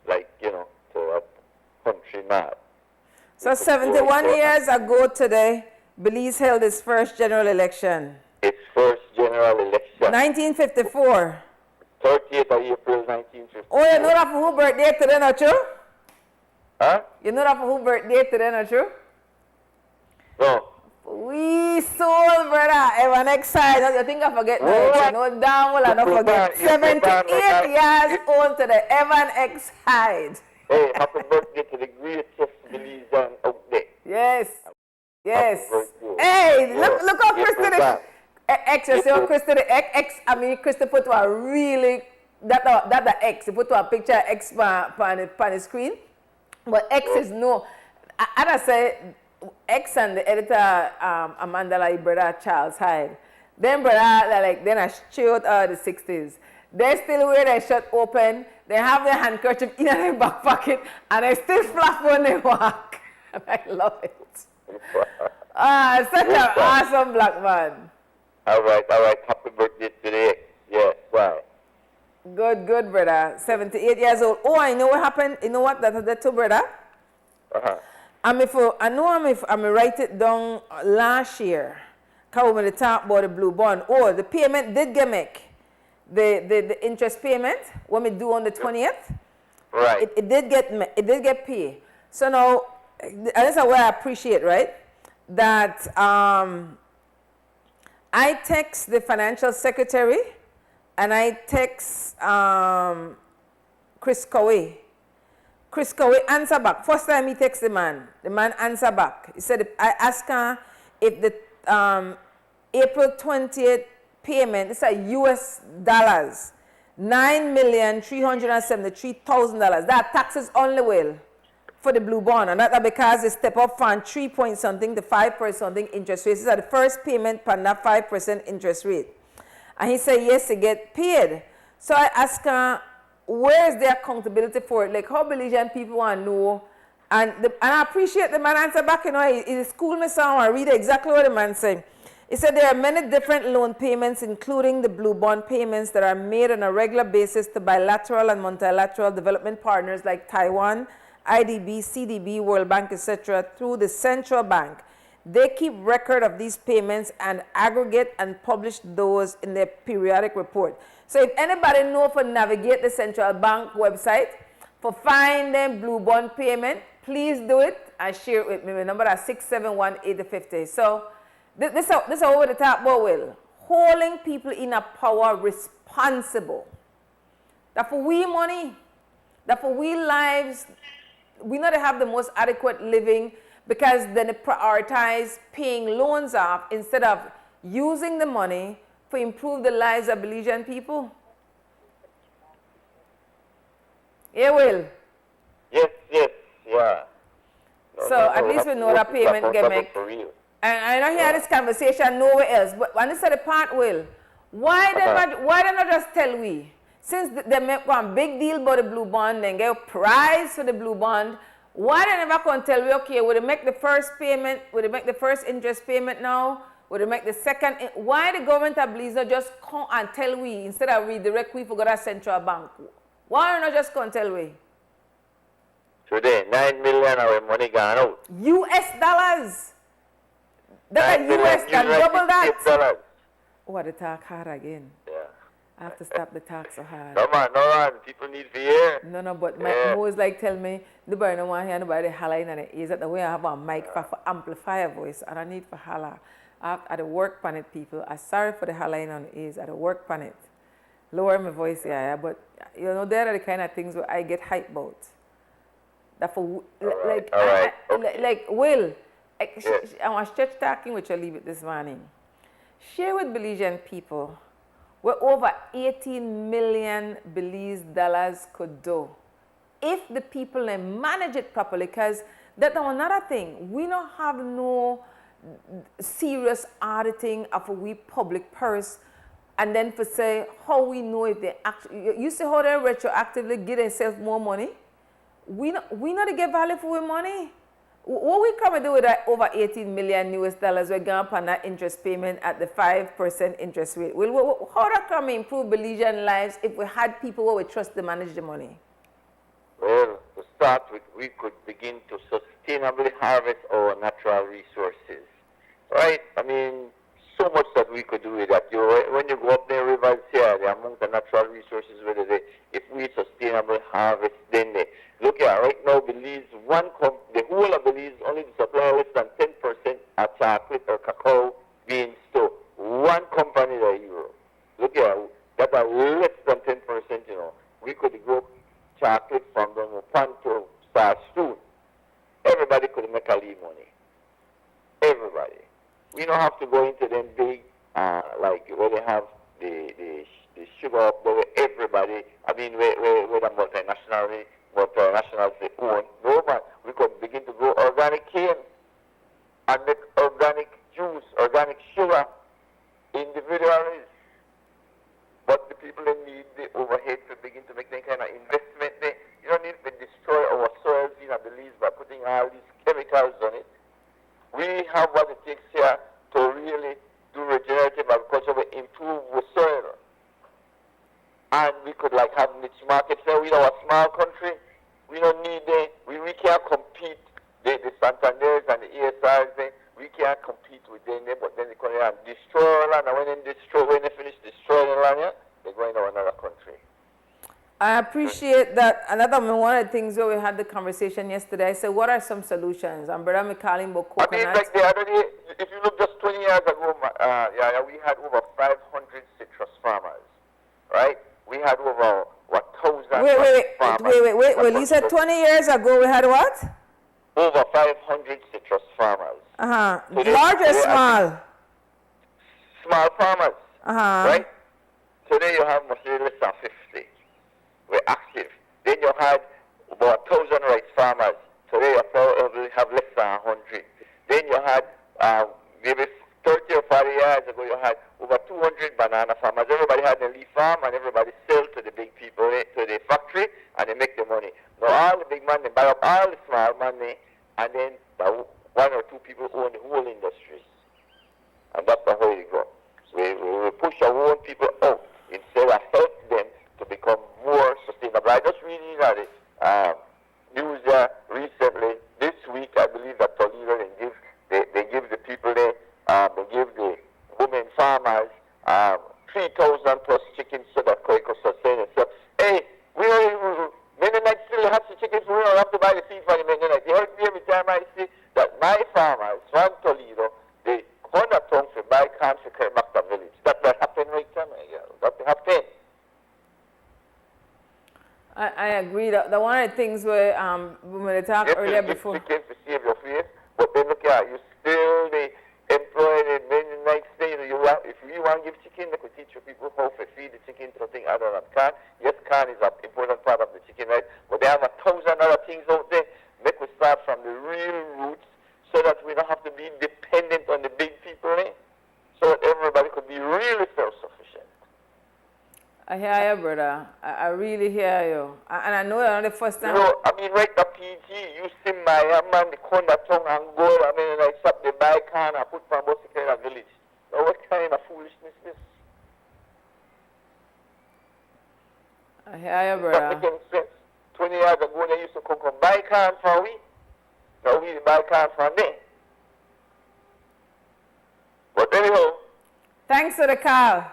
like, you know, to a country north. So 71 years ago today, Belize held its first general election. Its first general election. 1954. 30th of April 1954. Oh, you know that for who birthday today, not true? Huh? You know that for who birthday today, not true? No. We soul, brother. Evan excited. You think I forget that? No damn well I don't forget. 78 years old today. Evan excited. Hey, happy birthday to the greatest Belizean out there. Yes. Yes. Happy birthday. Hey, Yeah. look how Yes, Krista the X, you see how Krista the X, I mean Krista put to a really that the X, you put to a picture of X on the screen. But X is no, as I say, X and the editor Amanda like brother Charles Hyde. Then brother like then I showed the 60s. They still wear their shirt open, they have their handkerchief in their back pocket, and they still flap when they walk. And I love it. Such an awesome black man. All right. Happy birthday today. Yes, right. Good, brother. 78 years old. Oh, I know what happened. You know what? That too, brother. I write it down last year. Come when they talk about the blue bond. Oh, the payment did get make. The interest payment when we do on the 20th. Right. It did get paid. So now, and that's what I appreciate, right? That I text the financial secretary and I text Chris Cowie. Chris Cowie answer back. First time he text the man answer back. He said, I asked her if the April 20th payment, this is US dollars, $9,373,000. That taxes only will for the blue bond, and that because they step up from 3 point something to 5% something interest rate. This is the first payment for that 5% interest rate. And he said, yes, he get paid. So I asked her, where is the accountability for it? Like, how Belizean people want to know? And I appreciate the man answer back, you know, he schooled me some, I read exactly what the man said. He said there are many different loan payments, including the blue bond payments that are made on a regular basis to bilateral and multilateral development partners like Taiwan, IDB, CDB, World Bank, etc., through the central bank. They keep record of these payments and aggregate and publish those in their periodic report. So if anybody know for navigate the central bank website, for find them blue bond payment, please do it and share it with me. My number is 671-8050. So this is over the top, but will holding people in a power responsible. That for we money, that for we lives, we know they have the most adequate living because then they prioritize paying loans off instead of using the money to improve the lives of Belizean people. Yeah, Will? Yes, yeah. So at least we know that payment get make. And I know he had this conversation nowhere else, but when this is the part, Will, why they not just tell we? Since they make one big deal about the blue bond, then get a prize for the blue bond, why they never can tell we, okay, would they make the first payment, would they make the first interest payment now, would they make the second, why the government of Belize not just come and tell we, instead of redirect we for go to central bank? Why not just come and tell we? Today, 9 million of our money gone out. US dollars. That US can double that. $9 Oh, the talk hard again. Yeah. I have to stop the talk so hard. No man, people need to hear. No, but my Mo is like tell me, nobody don't want to hear nobody hollering in the ears. That the way I have a mic for amplifier voice and I need for holler. At the work pan it, people. I'm sorry for the hollering on the ears. At the work pan it. Lower my voice, yeah, but you know, there are the kind of things where I get hype about. That for, like, Will, I want to stretch talking with you, leave it this morning. Share with Belizean people what over 18 million Belize dollars could do if the people manage it properly, because That's another thing. We don't have no serious auditing of a we public purse, and then for say how we know if they actually, you see how they retroactively give themselves more money. We not to get value for our money. What we come to do with that over 18 million US dollars, we're going to that interest payment at the 5% interest rate. Well, how that come improve Belizean lives if we had people who would trust to manage the money? Well, to start with, we could begin to sustainably harvest our natural resources, right? I mean, so much that we could do with that. When you go up the rivers here, the amount of natural resources, whether they, if we sustainably harvest, then they, look here, right now, Belize, the whole of Belize only supply less than 10% of chocolate or cacao beans to one company in Europe. Look here, that are less than 10%, you know. We could grow chocolate from them pan to start soon. Everybody could make a leave money. Everybody. We don't have to go into them big, like where they have the sugar up there where everybody, I mean, where the multinationals they own. No, man, we could begin to grow organic cane and make organic juice, organic sugar individually. But the people that need the overhead to begin to make that kind of investment there. You don't need to destroy our soils in Belize by putting all these chemicals on it. We have what it takes here to really do regenerative agriculture, to improve the soil. And we could like have niche markets there with our small country. We don't need we can't compete the Santanders and the ESRs there. We can't compete with them there, but then they come here and destroy our land. And when they finish destroying the land here, they're going to another country. I appreciate that. One of the things where we had the conversation yesterday, I said, what are some solutions? And Brother McCalling about coconut. I mean, like the other day, if you look just 20 years ago, we had over 500 citrus farmers, right? We had over 1,000 farmers. Wait. Well, you said 20 years ago we had what? Over 500 citrus farmers. Large or small? Small farmers, right? Today you have mostly less than 50. We're active. Then you had about 1,000 rice farmers. Today you probably have less than 100. Then you had maybe 30 or 40 years ago you had over 200 banana farmers. Everybody had a leaf farm and everybody sell to the big people, to the factory, and they make the money. Now all the big man, they buy up all the small money, and then one or two people own the whole industry. And that's the way it goes. We push our own people out instead of help them to become more sustainable. I just reading that news recently, this week, I believe that Toledo, they give the people there, they give the women farmers 3,000 plus chickens so that they could sustain themselves. Hey, Mennonite still have the chickens, we don't have to buy the feed for the Mennonite. They help me every time I see that my farmers from Toledo, they come to town to buy cans to carry back to the village. That happen right now, that happen. I agree. The one of the things where when they talked earlier before. You can save your face, but then look here, you still employ the Mennonite state. If you want to give chicken, they could teach you people how to feed the chicken to something other than can. Yes, can is an important part of the chicken, right? But there are 1,000 other things out there. Make we start from the real roots so that we don't have to be dependent on the big people, so that everybody could be really self-sufficient. I hear you, brother. I really hear you. And I know that the first time. I mean, right the PG, you see my man, the corner tongue and go, I mean, I stop the bike can and put from both in a village. Now, what kind of foolishness is this? I hear you, brother. That makes sense. 20 years ago, they used to come buy can for we. Now we buy can from them. But anyhow. Thanks for the call.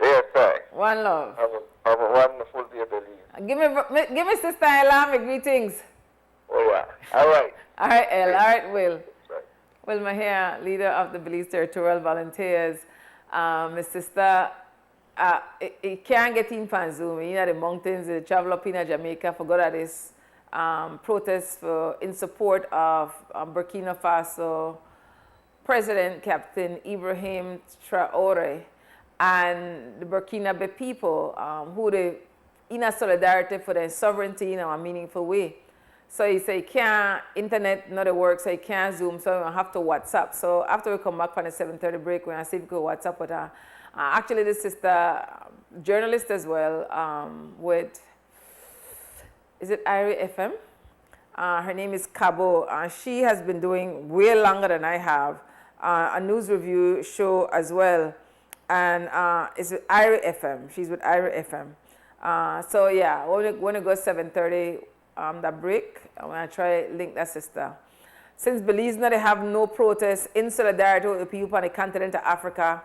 Yes, sir. One love. Have a wonderful day, Belize. Give me Sister Ella my greetings. Oh, yeah. All right. All right, El. All right, Will. Right. Will Mahia, leader of the Belize Territorial Volunteers. My sister, it can't get in from Zoom. You know, the mountains, they travel up in Jamaica, forgot at this protest in support of Burkina Faso President Captain Ibrahim Traore and the Burkinabe people who they in a solidarity for their sovereignty in a meaningful way. So he said, can't, internet not work, so he can't Zoom, so I have to WhatsApp. So after we come back from the 7:30 break, when I see if we could WhatsApp with her. Actually, this sister, journalist as well, with, is it IRI FM? Her name is Cabo. She has been doing way longer than I have. A news review show as well. And it's with IRI FM. She's with IRI FM. So yeah, when we go 7:30, that break, I'm going to try to link that sister. Since Belize now they have no protests in solidarity with the people on the continent of Africa,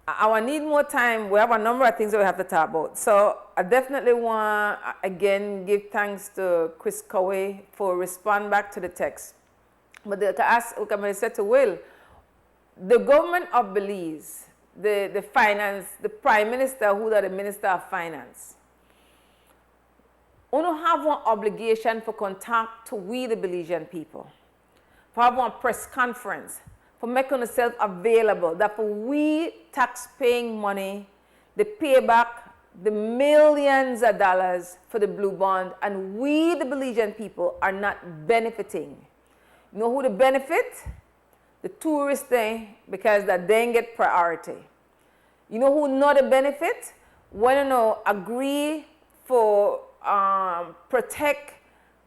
I need more time. We have a number of things that we have to talk about. So I definitely want, again, give thanks to Chris Coway for responding back to the text. But to ask, like I said to Will, the government of Belize, the finance, the prime minister, who are the minister of finance, we don't have one obligation for contact to we the Belizean people, for have one press conference, for making ourselves available, that for we tax-paying money, they pay back the millions of dollars for the blue bond, and we the Belizean people are not benefiting. You know who the benefit? The tourists there, because that they get priority. You know who not the benefit? When you agree for protect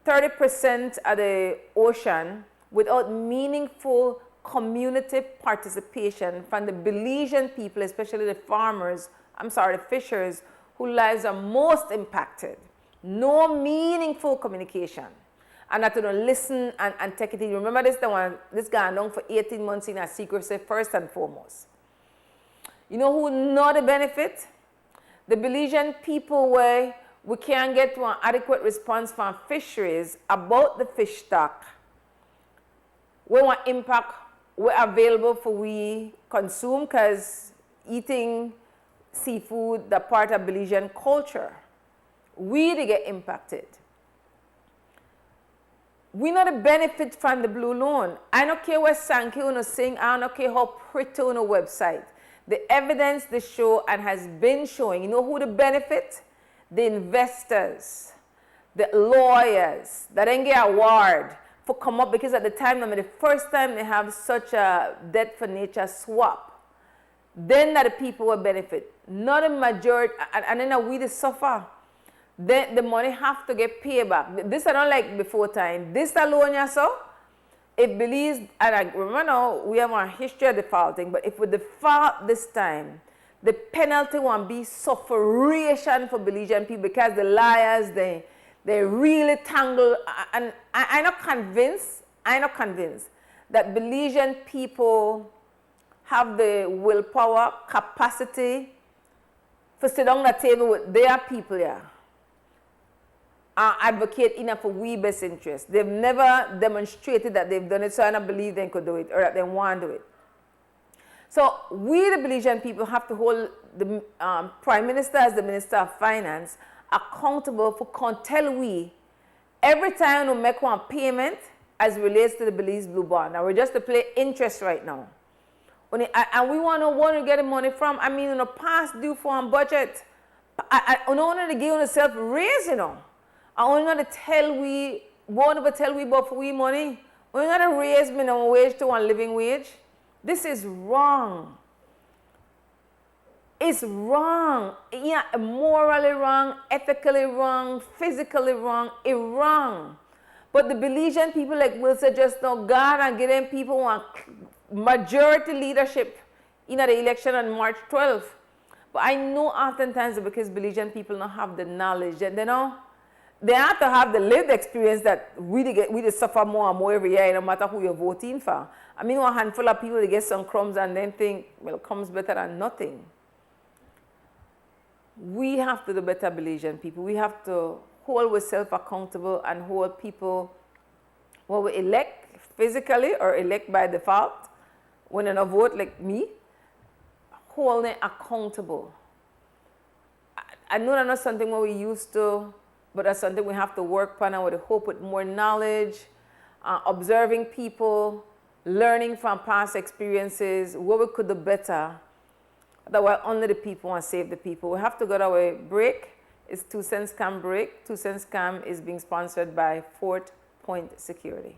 30% of the ocean without meaningful community participation from the Belizean people, especially the farmers, the fishers, whose lives are most impacted. No meaningful communication. And that to listen and take it in. Remember this guy known for 18 months in a secrecy first and foremost. You know who not the benefit? The Belizean people where we can't get one adequate response from fisheries about the fish stock. We want impact, we're available for we consume, because eating seafood, the part of Belizean culture, we they get impacted. We not a benefit from the blue loan. I don't care what Sankey uno sing, I don't care how pretty on a website. The evidence they show and has been showing, you know who the benefit? The investors, the lawyers that didn't get award for come up, because at the time, the first time they have such a debt for nature swap, then that the people will benefit. Not a majority, and then we the suffer. Then the money have to get paid back. This I don't like before time. This alone, yeah, so it believes, and I remember now, we have a history of defaulting, but if we default this time, the penalty won't be sufferation for Belizean people, because the liars, they really tangle. And I'm not convinced that Belizean people have the willpower, capacity for sit down at the table with their people here. Advocate enough for we best interest. They've never demonstrated that they've done it, so I don't believe they could do it or that they want to do it. So we, the Belizean people, have to hold the Prime Minister as the Minister of Finance accountable for tell we every time we make one payment as relates to the Belize Blue Bond. Now we're just to play interest right now. And we want to know where to get the money from. I mean, in the past due for a budget, I don't want to give yourself raise, you know. I only want to tell we about for we money. We want to raise minimum wage to one living wage. This is wrong. It's wrong. Yeah, morally wrong, ethically wrong, physically wrong. It's wrong. But the Belizean people, like Will said just now, God and give them people want majority leadership in the election on March 12th. But I know oftentimes because Belizean people don't have the knowledge, and they have to have the lived experience that we suffer more and more every year, no matter who you're voting for. I mean, a handful of people, they get some crumbs and then think, well, crumbs better than nothing. We have to do better, Belizean people. We have to hold ourselves accountable and hold people when we elect physically or elect by default, when they don't vote like me, hold them accountable. I know that's not something what we used to, but that's something we have to work on, and with hope with more knowledge, observing people, learning from past experiences, what we could do better, that we're under the people and save the people. We have to go to our break. It's 2 Cent Scam Break. 2 Cent Scam is being sponsored by Fort Point Security.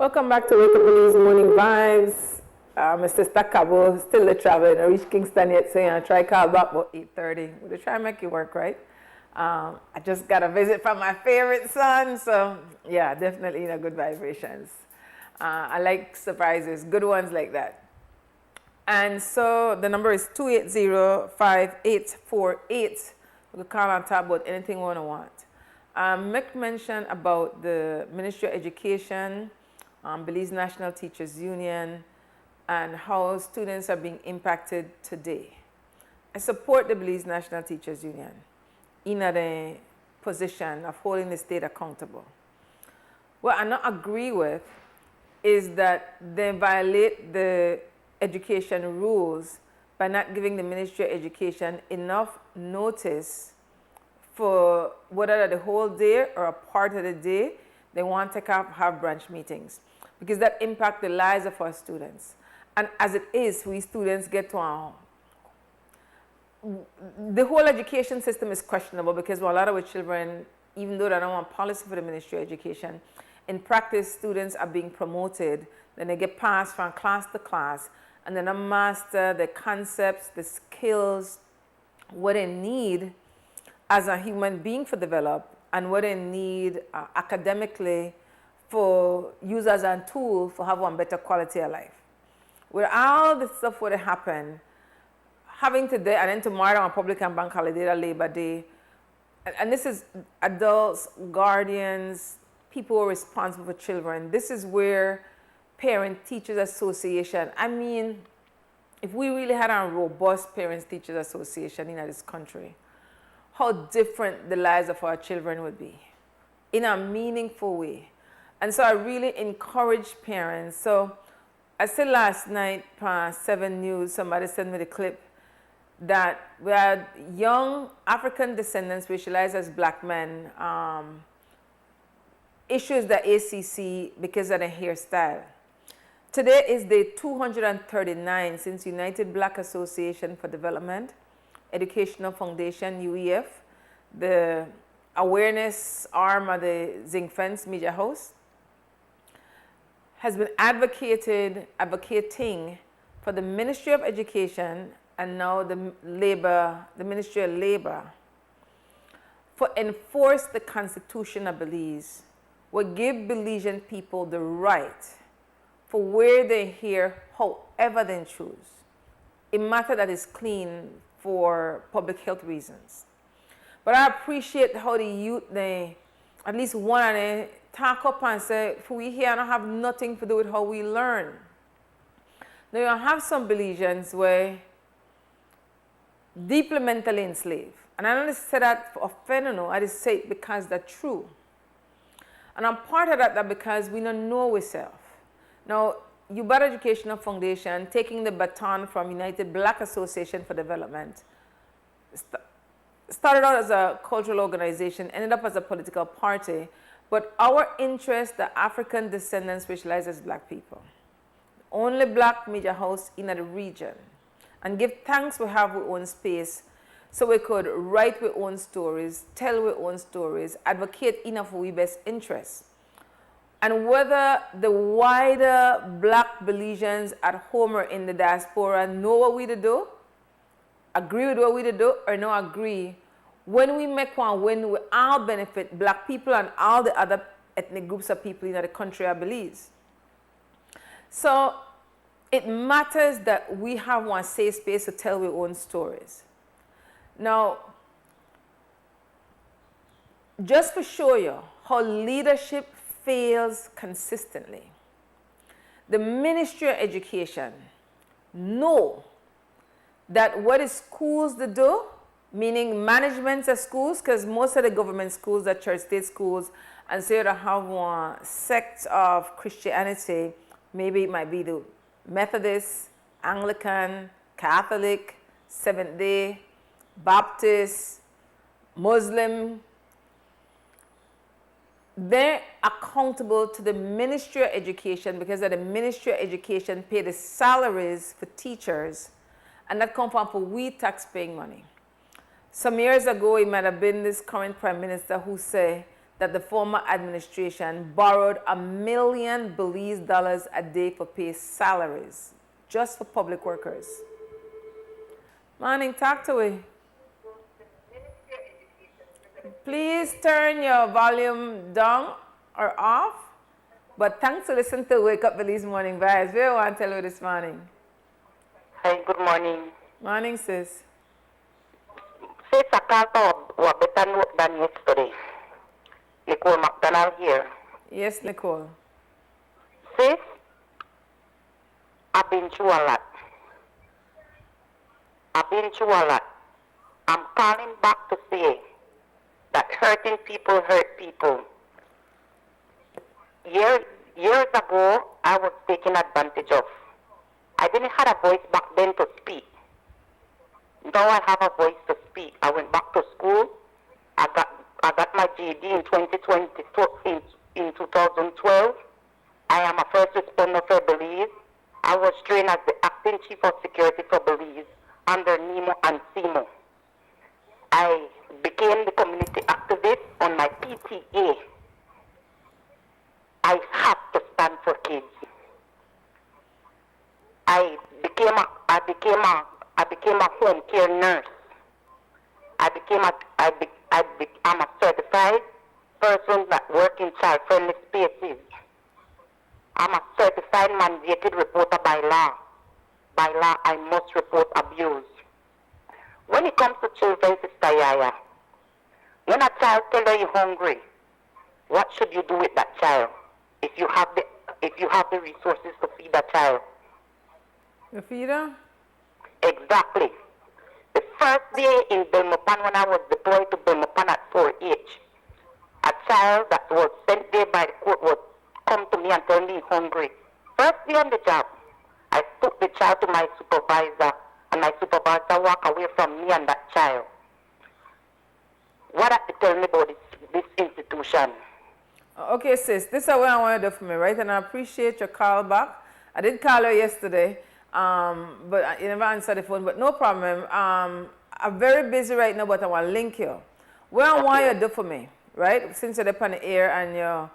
Welcome back to Wake Up Belize Morning Vibes. My sister Cabo still traveling. I reached Kingston yet, so I try call back about 8:30. We'll try and make it work, right? I just got a visit from my favorite son, so yeah, definitely good vibrations. I like surprises, good ones like that. And so the number is 280-5848. You can call and talk about anything you want. Make mention about the Ministry of Education, Belize National Teachers Union, and how students are being impacted today. I support the Belize National Teachers Union in a position of holding the state accountable. What I not agree with is that they violate the education rules by not giving the Ministry of Education enough notice for whether the whole day or a part of the day they want to have branch meetings, because that impacts the lives of our students. And as it is, we students get to the whole education system is questionable, because a lot of our children, even though they don't want policy for the Ministry of Education, in practice, students are being promoted. Then they get passed from class to class, and then they master the concepts, the skills, what they need as a human being for develop, and what they need academically for use as a tool for have one better quality of life. With all the stuff what happen, having today and then tomorrow on public and bank holiday, Labor Day, and this is adults, guardians, people who are responsible for children. This is where Parent Teachers Association, I mean, if we really had a robust Parents Teachers Association in this country, how different the lives of our children would be in a meaningful way. And so I really encourage parents. So I said last night, 7 News, somebody sent me the clip that we had young African descendants racialized as black men issues the ACC because of their hairstyle. Today is day 239 since United Black Association for Development, Educational Foundation, UEF, the awareness arm of the Zinc Fence Media House, has been advocating for the Ministry of Education and now the Ministry of Labor for enforce the Constitution of Belize, will give Belizean people the right for wear their hair however they choose. A matter that is clean for public health reasons. But I appreciate how the youth, they, at least one of them, talk up and say, for we here don't have nothing to do with how we learn. Now you have some Belizeans where deeply mentally enslaved. And I don't say that for offending, I just say it because that's true. And I'm part of that because we don't know ourselves. Now, YUB Educational Foundation, taking the baton from United Black Association for Development, started out as a cultural organization, ended up as a political party, but our interest, the African descendants, racialized as black people. Only black media house in the region. And give thanks we have our own space so we could write our own stories, tell our own stories, advocate enough for our best interests. And whether the wider black Belizeans at home or in the diaspora know what we do, agree with what we do, or no agree, when we make one win, we all benefit black people and all the other ethnic groups of people in the country of Belize. So it matters that we have one safe space to tell our own stories. Now, just to show you how leadership fails consistently, the Ministry of Education know that what is schools to do, meaning management of schools, because most of the government schools are church state schools, and so you have one sect of Christianity, maybe it might be the Methodist, Anglican, Catholic, Seventh-day, Baptist, Muslim. They're accountable to the Ministry of Education because the Ministry of Education pay the salaries for teachers, and that comes from we tax-paying money. Some years ago, it might have been this current Prime Minister who said that the former administration borrowed $1 million Belize dollars a day for pay salaries, just for public workers. Morning, talk to me. Please turn your volume down or off. But thanks to listen to Wake Up Belize Morning Vibes. We want to tell you this morning. Hi, good morning. Morning, sis. Sis, I can't talk what better note than yesterday. Nicole McDonald here. Yes, Nicole. Sis, I've been through a lot. I'm calling back to say that hurting people hurt people. Years ago, I was taken advantage of. I didn't have a voice back then to speak. Now I have a voice to speak. I went back to school. I got my GED in 2012. I am a first responder for Belize. I was trained as the acting chief of security for Belize under NEMO and CEMO. I became the community activist on my PTA. I have to stand for kids. I became a home care nurse. I'm a certified person that works in child-friendly spaces. I'm a certified mandated reporter by law. By law, I must report abuse. When it comes to children, Sister YaYa, when a child tells you you're hungry, what should you do with that child? If you have the resources to feed that child. You feed her? Exactly. The first day in Belmopan, when I was deployed to Belmopan at 4H, a child that was sent there by the court would come to me and tell me he's hungry. First day on the job, I took the child to my supervisor, and my supervisor walked away from me and that child. What have you tell me about this institution? Okay, sis, this is what I want to do for me, right? And I appreciate your call back. I did call her yesterday, but you never answered the phone, but no problem. I'm very busy right now, but I want to link you. What I want you to do for me, right? Since you're up on the air and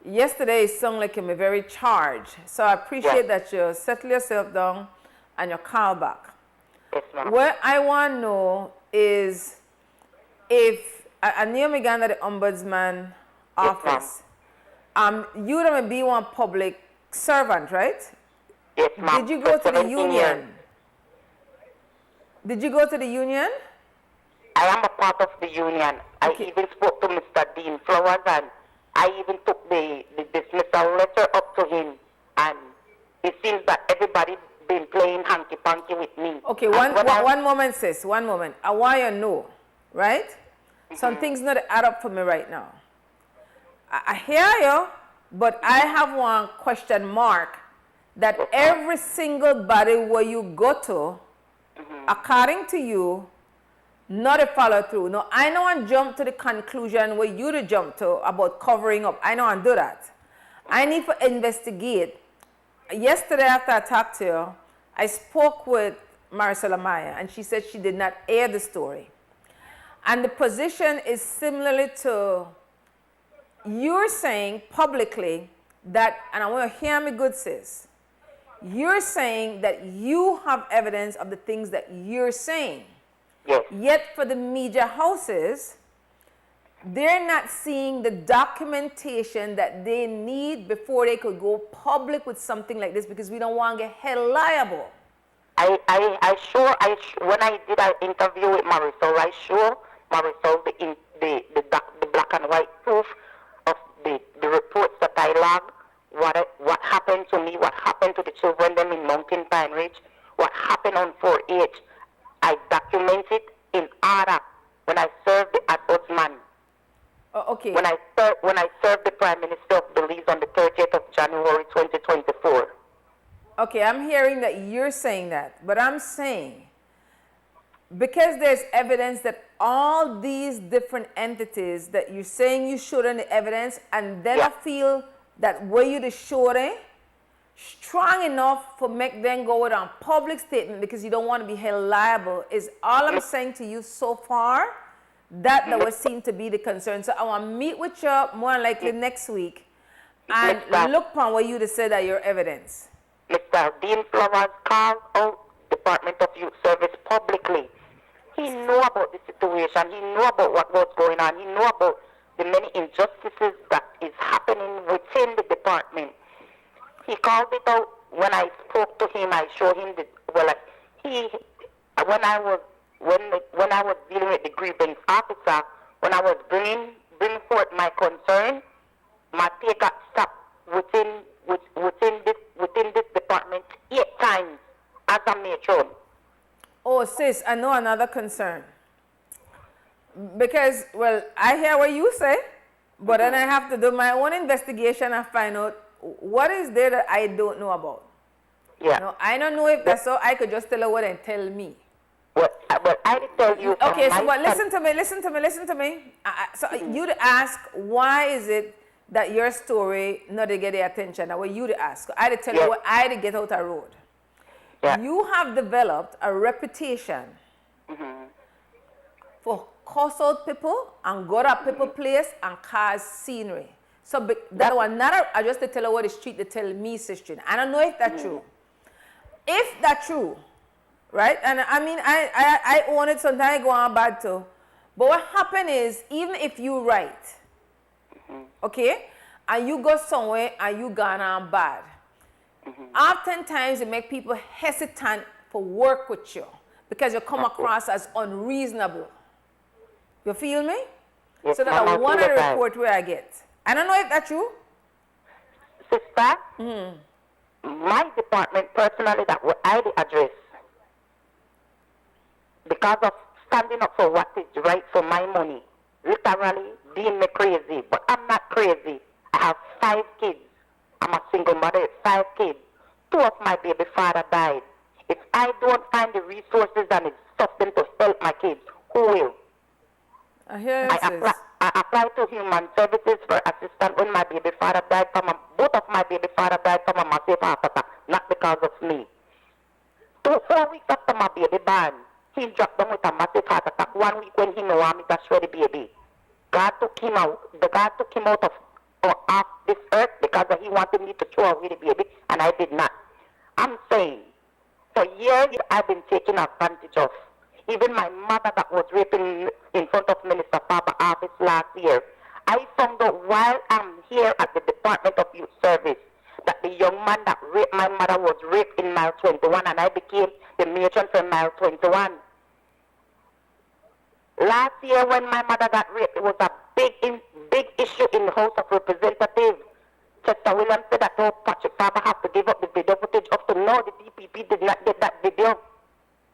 yesterday it sounded like you're very charged. So I appreciate that you settle yourself down and you call back. Yes, ma'am. What I want to know is if I knew me going to the ombudsman office. You don't be one public servant, right? Yes, ma'am. Did you go to the 17 union? years. Did you go to the union? I am a part of the union. Okay. I even spoke to Mr. Dean Flowers, and I even took the dismissal letter up to him. And it seems that everybody been playing hanky-panky with me. Okay, one moment, sis. One moment. I want you to know, right? Some things not add up for me right now. I hear you, but I have one question mark that every single body where you go to, according to you, not a follow through. No, I know and jump to the conclusion where you to jump to about covering up. I know and do that. I need to investigate. Yesterday after I talked to you, I spoke with Maricela Maya, and she said she did not air the story. And the position is similarly to you're saying publicly that, and I want to hear me good, sis, you're saying that you have evidence of the things that you're saying. Yes. Yet for the media houses, they're not seeing the documentation that they need before they could go public with something like this because we don't want to get held liable. When I did an interview with Marisol, I showed Marisol the black and white proof of the reports that I logged, what happened to me, what happened to the children them in Mountain Pine Ridge, what happened on 4H. I documented in order when I served the ombudsman. Okay. When I served the Prime Minister of Belize on the 30th of January 2024. Okay, I'm hearing that you're saying that, but I'm saying because there's evidence that all these different entities that you're saying you showed on the evidence, and then I feel that way you to show it strong enough for make them go with a public statement because you don't want to be held liable is all I'm saying to you so far. That was seen to be the concern. So I want to meet with you more than likely next week and look upon what you just said as your evidence. Mr. Dean Flowers called out Department of Youth Service publicly. He knew about the situation. He knew about what was going on. He knew about the many injustices that is happening within the department. He called it out. When I spoke to him, I showed him when I was dealing with the grievance officer, when I was bringing forth my concern, my pay got stopped within this department 8 times as a matron. Oh, sis, I know another concern. Because, well, I hear what you say, but then I have to do my own investigation and find out what is there that I don't know about. Yeah. No, I don't know if that's so. I could just tell her what and tell me. Well, I did tell you. Okay, so but listen to me. So you'd ask, why is it that your story not to get the attention? That what you'd ask. I did tell you what I did get out the road. Yeah. You have developed a reputation for cuss out people and go to people place and cause scenery. So that one not I just to tell her what the street to tell me, sister. I don't know if that's true. If that's true, right? And I mean, I own it, sometimes I go on bad too. But what happened is, even if you right, okay, and you go somewhere and you gone on bad, oftentimes it make people hesitant for work with you because you come across as unreasonable. You feel me? Yes, so that's one of the report where I get. I don't know if that's true. Sister, my department personally, that what I address, because of standing up for what is right for my money, literally deem me crazy, but I'm not crazy. I have 5 kids. I'm a single mother with 5 kids. 2 of my baby father died. If I don't find the resources and the something to help my kids, who will? I applied to Human Services for assistance when my baby father died both of my baby father died from a massive heart attack, not because of me. 4 weeks after my baby born, he dropped down with a massive heart attack. 1 week when he no want me to show the baby. God took him out. God took him out of off this earth because he wanted me to throw away the baby, and I did not. I'm saying, for years I've been taken advantage of. Even my mother that was raping in front of Minister Faber's office last year, I found out while I'm here at the Department of Youth Service that the young man that raped my mother was raped in mile 21, and I became the matron for mile 21. Last year when my mother got raped, it was a big issue in the House of Representatives. Chester Williams said that Patrick Faber has to give up the video footage. Up to now, the DPP did not get that video.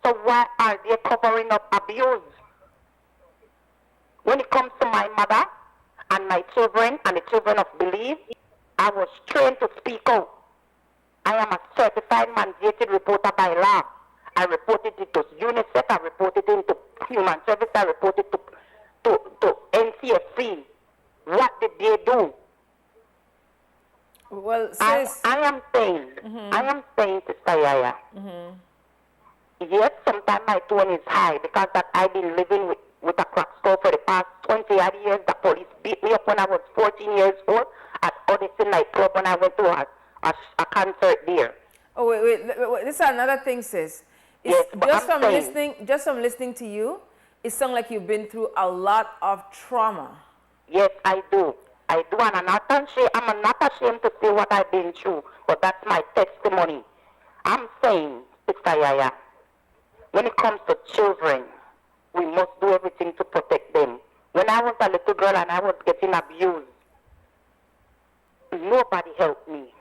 So why are they covering up abuse? When it comes to my mother and my children and the children of Believe, I was trained to speak out. I am a certified mandated reporter by law. I reported it to UNICEF, I reported it to Human Service, I reported to NCSC. What did they do? Well, sis, I am saying, Sister YaYa, yes, sometimes my tone is high because that I've been living with a crack skull for the past 20 odd years. The police beat me up when I was 14 years old at Odyssey nightclub when I went to a concert there. Oh, wait, this is another thing, sis. Yes, just from listening to you, it sounds like you've been through a lot of trauma. Yes, I do, and I'm not ashamed to say what I've been through, but that's my testimony. I'm saying, Sister YaYa, when it comes to children, we must do everything to protect them. When I was a little girl and I was getting abused, nobody helped me.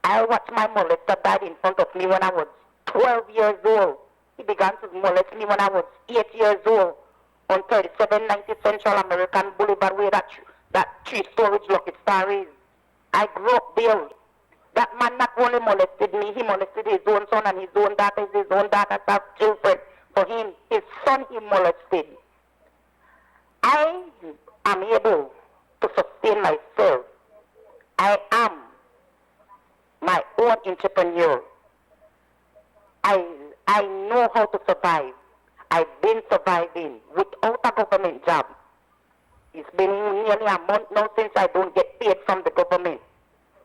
I watched my molester die in front of me when I was 12 years old. He began to molest me when I was 8 years old on 3790 Central American Boulevard where that 3-storage Lucky Star is. I grew up there. That man not only molested me, he molested his own son and his own daughters have children. For him, his son he molested. I am able to sustain myself. I am my own entrepreneur. I know how to survive. I've been surviving with without a government job. It's been nearly a month now since I don't get paid from the government.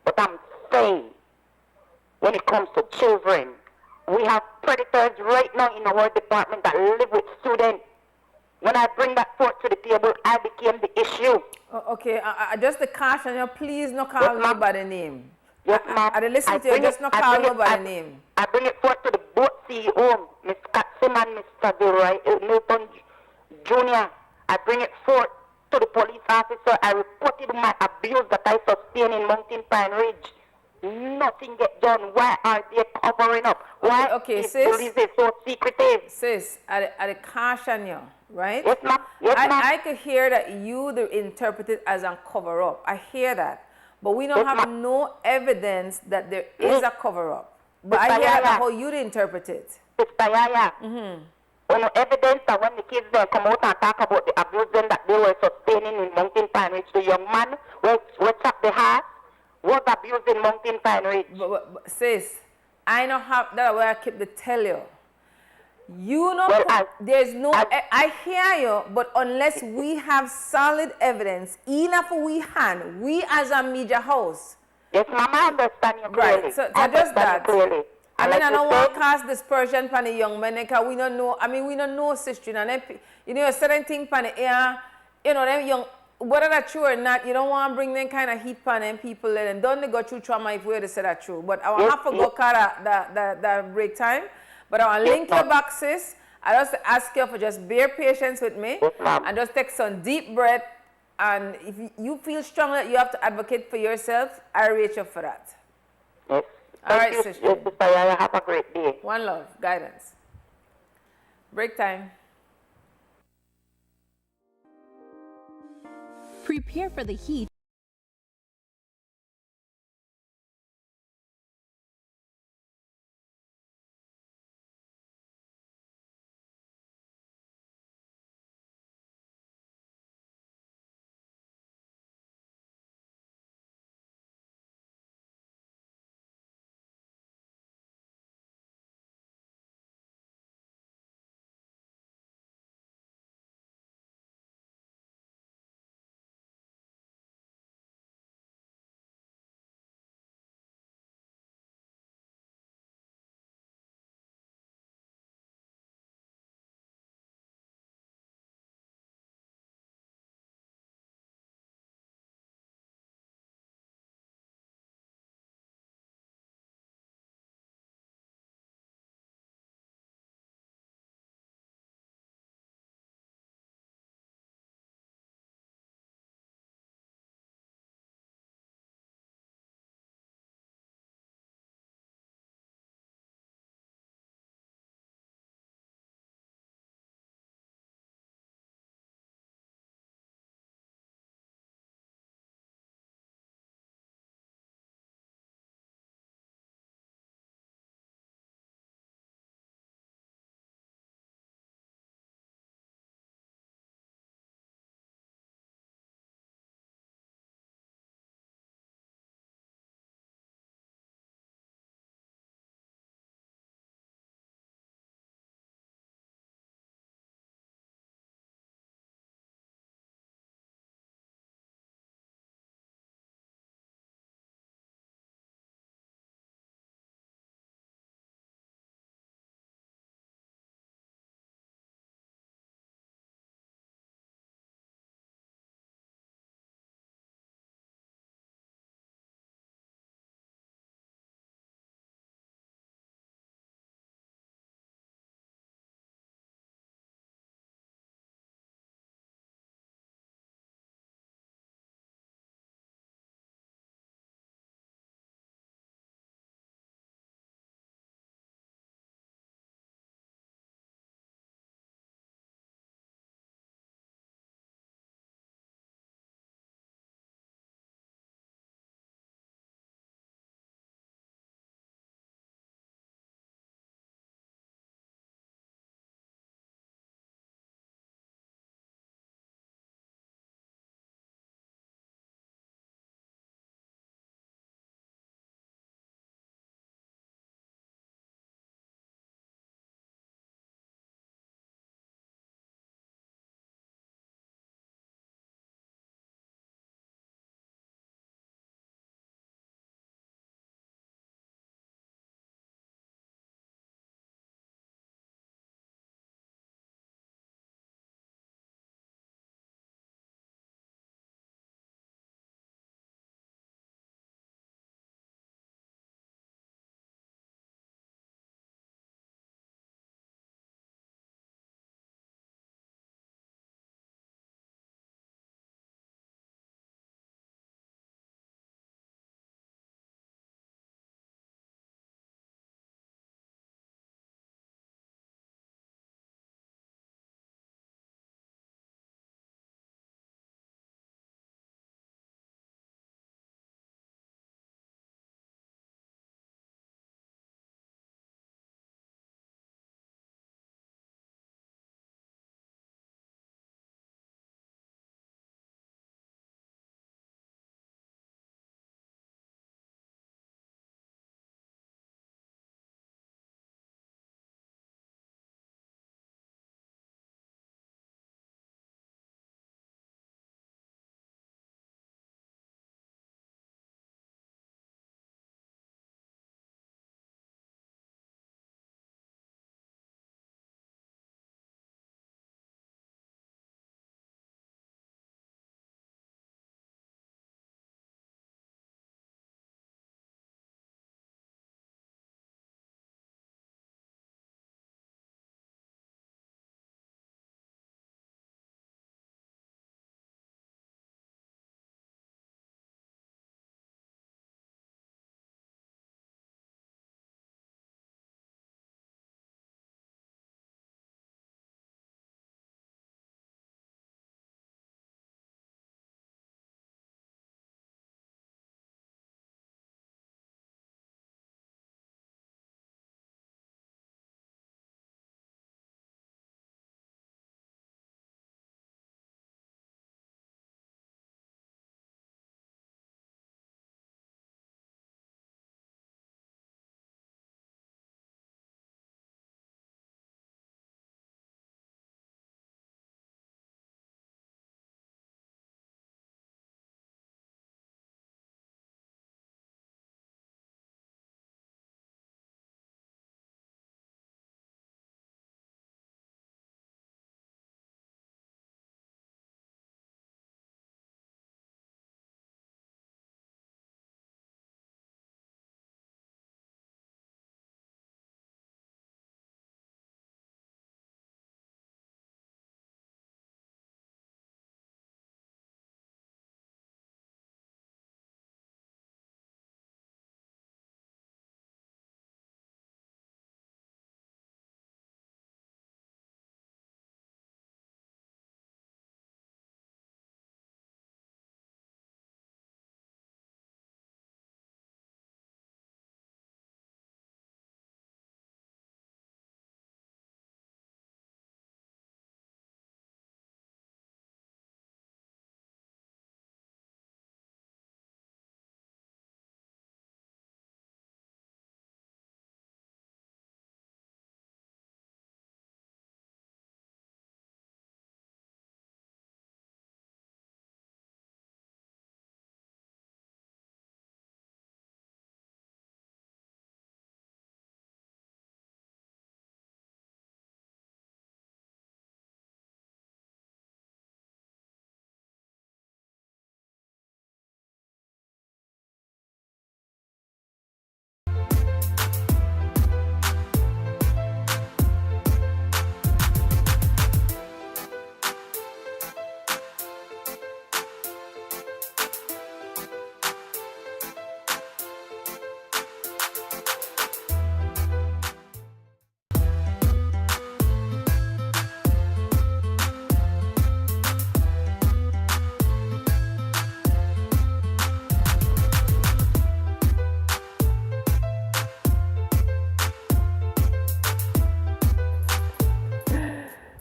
But I'm saying, when it comes to children, we have predators right now in our department that live with students. When I bring that forth to the table, I became the issue. Okay, just the caution you, please no call Yes, nobody name. Yes, ma'am. I listen to you, just no call nobody name. I bring it forth to the board CEO, Ms. Katsim and Mr. Milton Jr. I bring it forth to the police officer. I reported my abuse that I sustained in Mountain Pine Ridge. Nothing get done. Why are they covering up? Why is police so secretive? Sis, I caution you, right? Yes, ma'am. Yes, ma'am. I could hear that you interpret it as a cover up. I hear that. But we don't have no evidence that there is a cover up. But I hear that how you interpret it. Sister YaYa. No evidence that when the kids then come out and talk about the abuse that they were sustaining in Mountain Pine Ridge, the young man was at the heart was abused in Mountain Pine Ridge. But sis, I don't have that where I keep to tell you. You know, there's no, I hear you, but unless we have solid evidence, enough we hand, we as a media house. Yes, ma'am, I understand you clearly. Right, so just that. Clearly. I mean, I don't want to cast dispersion on the young men because we don't know, I mean, we don't know sister. And then, you know, certain things on the air, you know, them young, whether that's true or not, you don't want to bring them kind of heat on them people and don't they go through trauma if we were to say that true. But I will have to go cut the break time. But I will link your back, sis. I just ask you for just bear patience with me and just take some deep breath. And if you feel strong that you have to advocate for yourself, I rate you for that. Yes. All right, sister. Yes, Sister YaYa, have a great day. One love, guidance. Break time. Prepare for the heat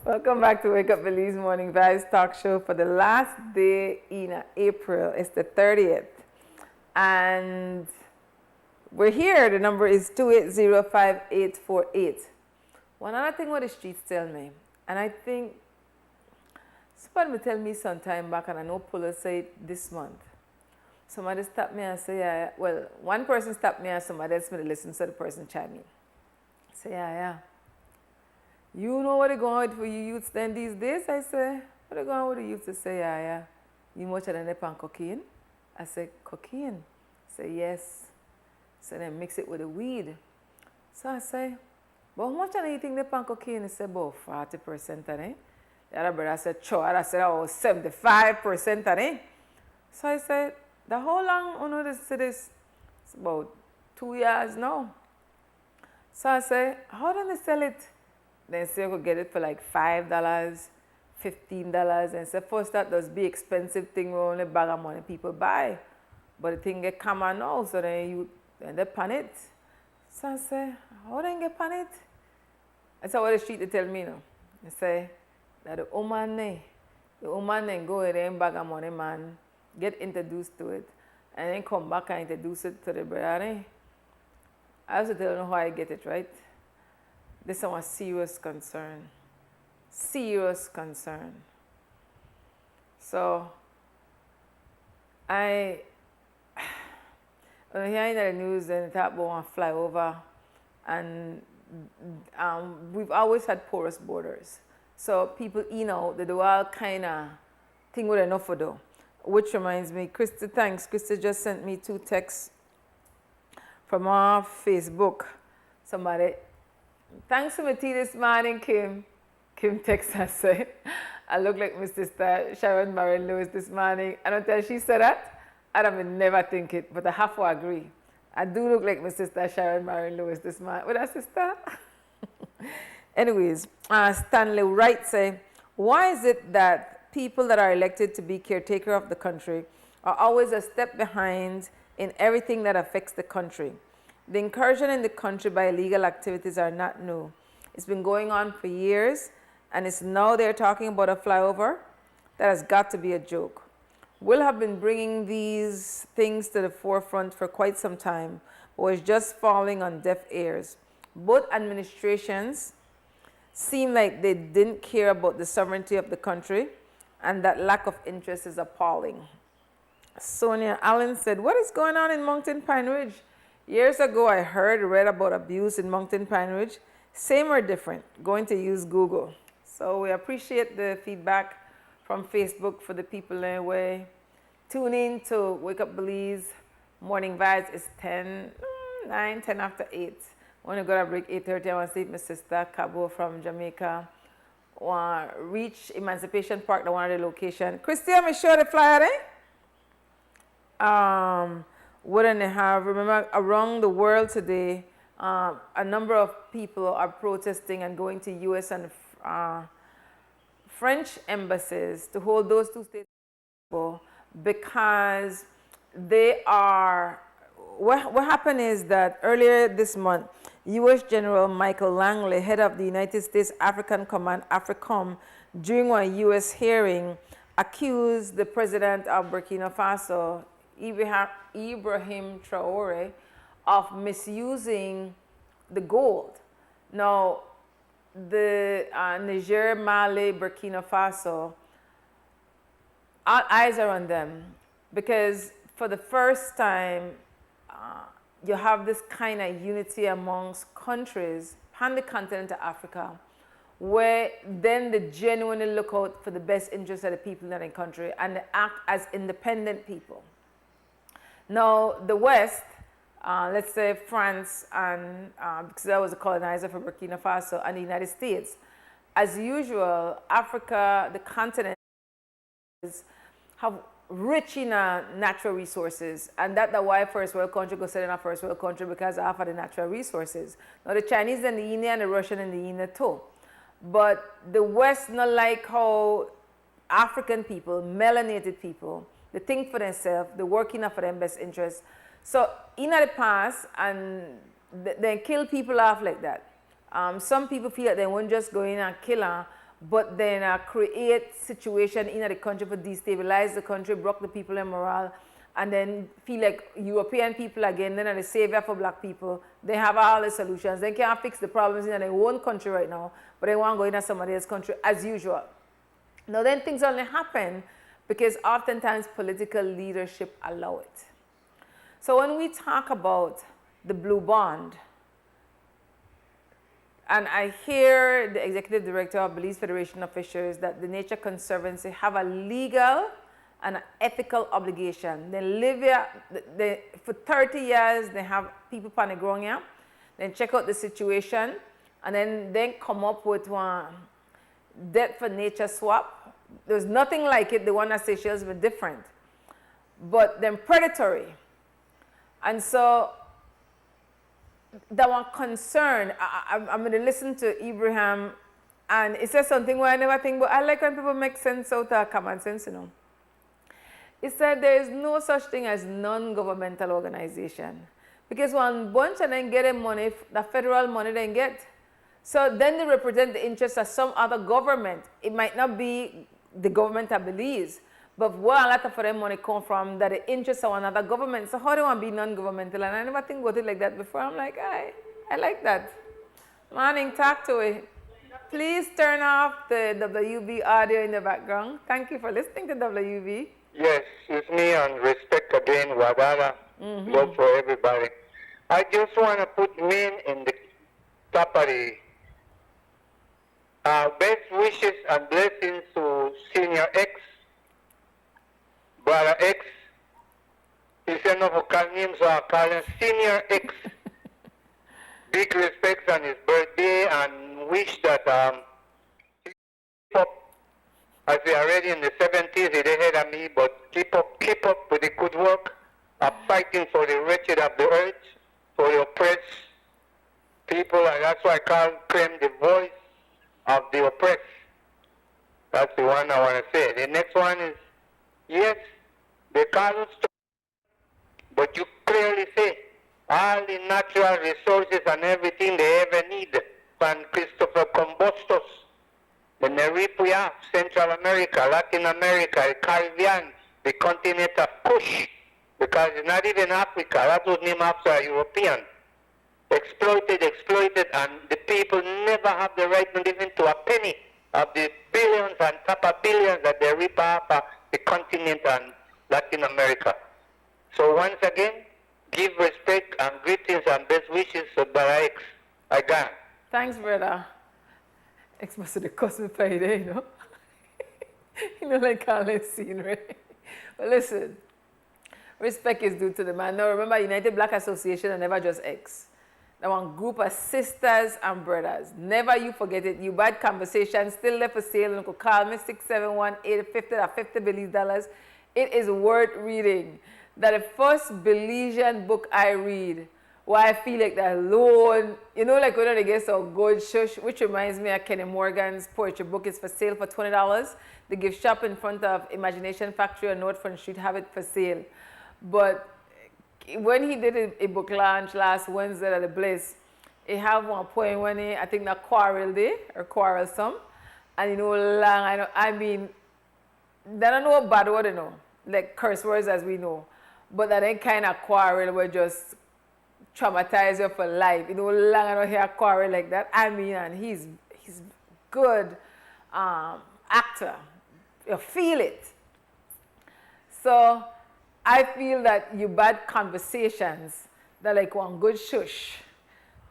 Welcome back to Wake Up Belize Morning Vibes talk show for the last day in April. It's the 30th. And we're here. The number is 2805848. One other thing what the streets tell me, and I think somebody will tell me some time back, and I know Puller said it this month. Somebody stopped me and say, yeah, well, one person stopped me and somebody else made a listen, so the person chimed me. Say, yeah. You know what is going on for you youths then these days? I say, what is going on with the youths? They say, yeah. You much than they on cocaine? I say, cocaine? Say, yes. So then mix it with the weed. So I say, but how much do you think they on cocaine? He said, about 40% of it. The other brother said, sure. I said, oh, 75% of it. So I said, the whole long, you know, this? It's about 2 years now. So I say, how do they sell it? They say you could get it for like $5, $15. And say, first that does be expensive thing where only bag of money people buy. But the thing get common now, so then they pan it. So I say, how do they get pan it? That's what the street they tell me now. They say that the woman go in there and bag of money, man, get introduced to it, and then come back and introduce it to the brother. I also tell them how I get it, right? This is a serious concern. Serious concern. So, when I hear in the news and talk about one flyover, and we've always had porous borders. So people, they do all kind of thing with enough for do. Which reminds me, Krista, thanks. Krista just sent me 2 texts from our Facebook. Somebody, thanks for my tea this morning, Kim. Kim texts and said, I look like my sister Sharon Marin Lewis this morning. I don't tell she said that. I don't never think it, but I have to agree. I do look like my sister Sharon Marin Lewis this morning. With her sister? Anyways, Stanley Wright say, why is it that people that are elected to be caretaker of the country are always a step behind in everything that affects the country? The incursion in the country by illegal activities are not new. It's been going on for years, and it's now they're talking about a flyover. That has got to be a joke. We'll have been bringing these things to the forefront for quite some time, but it's just falling on deaf ears. Both administrations seem like they didn't care about the sovereignty of the country, and that lack of interest is appalling. Sonia Allen said, what is going on in Moncton Pine Ridge? Years ago, I read about abuse in Moncton Pine Ridge. Same or different? Going to use Google. So we appreciate the feedback from Facebook for the people anyway. Tune in to Wake Up Belize Morning Vibes. It's 10 after 8. I want to go to break 8:30. I want to see if my sister Cabo from Jamaica want to reach Emancipation Park, the one of the location. Christian, me show the flyer there. Wouldn't they have, remember, around the world today, a number of people are protesting and going to U.S. and French embassies to hold those 2 states because they are, what happened is that earlier this month, U.S. General Michael Langley, head of the United States African Command, AFRICOM, during a U.S. hearing, accused the president of Burkina Faso, Ibrahim Traore, of misusing the gold. Now, the Niger, Mali, Burkina Faso, all eyes are on them because for the first time, you have this kind of unity amongst countries on the continent of Africa, where then they genuinely look out for the best interests of the people in the country and they act as independent people. Now, the West, let's say France, and because I was a colonizer for Burkina Faso, and the United States, as usual, Africa, the continent, have rich in natural resources, and that's why first world country go set in a first world country because of the natural resources. Now the Chinese and the Indian and the Russian and the Indian too, but the West not like how African people, melanated people, they think for themselves, they work enough for their best interests. So in the past, and they kill people off like that. Some people feel that they won't just go in and kill her, but then create situation in the country for destabilize the country, broke the people in morale, and then feel like European people again, then are the savior for black people. They have all the solutions. They can't fix the problems in their own country right now, but they want to go into somebody else's country as usual. Now then things only happen because oftentimes political leadership allow it. So when we talk about the blue bond, and I hear the executive director of Belize Federation of Fisheries that the Nature Conservancy have a legal and an ethical obligation. They live here, for 30 years, they have people on the ground here, then check out the situation, and then come up with one debt for nature swap. There's nothing like it. The one at Seychelles were different, but then predatory. And so that one concern, I'm going to listen to Ibrahim, and it says something where I never think, but I like when people make sense out of common sense, you know. He said there is no such thing as non-governmental organization, because one bunch of them get money, the federal money they get, so then they represent the interests of some other government. It might not be the government of Belize, but where a lot of them money come from, that the interests of another government. So how do you want to be non-governmental? And I never think about it like that before. I'm like, I like that. Morning, talk to it. Please turn off the WUB audio in the background. Thank you for listening to WUB. Yes, it's me, and respect again, Wadada. Love for everybody. I just want to put Main in the top of the best wishes and blessings to Senior X, Brother X. He said no for call him, so I call him Senior X. Big respects on his birthday, and wish that he keep up. As he already in the 70s, he's ahead of me, but keep up with the good work of fighting for the wretched of the earth, for the oppressed people, and that's why I claim the voice of the oppressed. That's the one I want to say. The next one is, yes, they call us, but you clearly say all the natural resources and everything they ever need from Christopher Combustos, the Neripuya, Central America, Latin America, the Caribbean, the continent of Kush, because it's not even Africa, that was named after a European. Exploited, and the people never have the right to live into a penny of the billions and top of billions that they rip off of the continent and Latin America. So once again, give respect and greetings and best wishes to Brother X. I got. Thanks, brother. X must have cost me payday, you know. You know, like all that scenery. But listen, respect is due to the man. Now remember, United Black Association and never just X. That one group of sisters and brothers. Never you forget it. You bad conversation, still left for sale. You could call me 671-850 at $50 Belize. It is worth reading. That the first Belizean book I read, where I feel like that alone, you know, like when they get so good shush, which reminds me of Kenny Morgan's poetry book is for sale for $20. The gift shop in front of Imagination Factory on North Front Street have it for sale. But when he did a book launch last Wednesday at the Bliss, he have one point when he, I think that quarrel day or quarrelsome, and you know, long, I mean, they don't know bad word, you know, like curse words as we know, but that ain't kind of quarrel where just traumatize you for life. You know, long I don't hear a quarrel like that. I mean, and he's good actor. You feel it. So I feel that you bad conversations, they're like one good shush.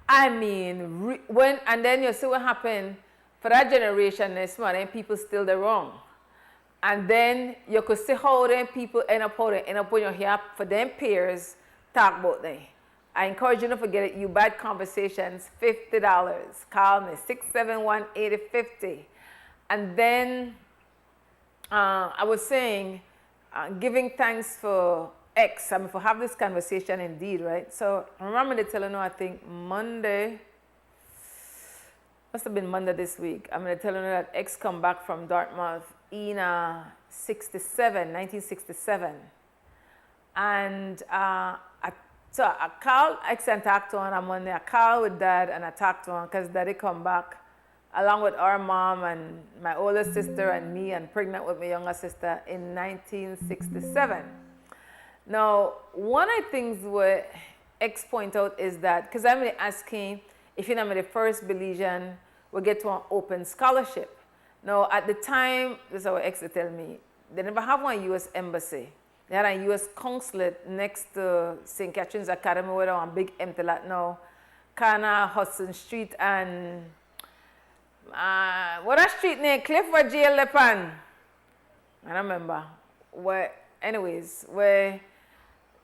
I mean, and then you see what happened for that generation, this morning, people still the wrong. And then you could see how them people end up when you hear for them peers talk about them. I encourage you not to forget it. You bad conversations, $50. Call me 671-8050. And then I was saying, giving thanks for X. I mean, for have this conversation indeed, right? So I remember they telling you, I think Monday, must have been Monday this week. I'm going to tell you that X come back from Dartmouth in 1967. And so I called X and talked to him on Monday. I called with Dad and I talked to him because Daddy come back along with our mom and my older sister and me, and pregnant with my younger sister in 1967. Now, one of the things what X point out is that, because I'm asking if you know the first Belizean will get to an open scholarship. Now, at the time, this is what X tell me, they never have one U.S. embassy. They had a U.S. consulate next to St. Catherine's Academy, where they have a big empty lot now. Kana, Hudson Street, and what a street name? Clifford Jail Lepan. I don't remember. Where, anyways, where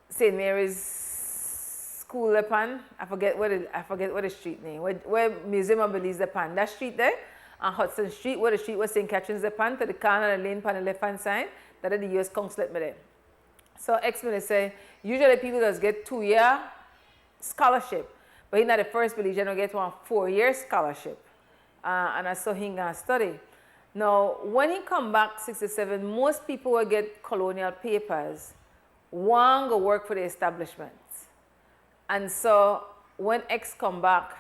St. Mary's School Lepan. I forget what the street name. Where Museum of Belize Lepan. That street there, on Hudson Street, where the street was St. Catherine's Lepan, to the corner of the lane on the left hand side. That is the U.S. consulate there. So X-Men say usually people just get 2-year scholarship, but he's not the first Belizean will get one 4-year scholarship. And I saw him gonna study. Now, when he come back 67, most people will get colonial papers, one go work for the establishment. And so when X come back,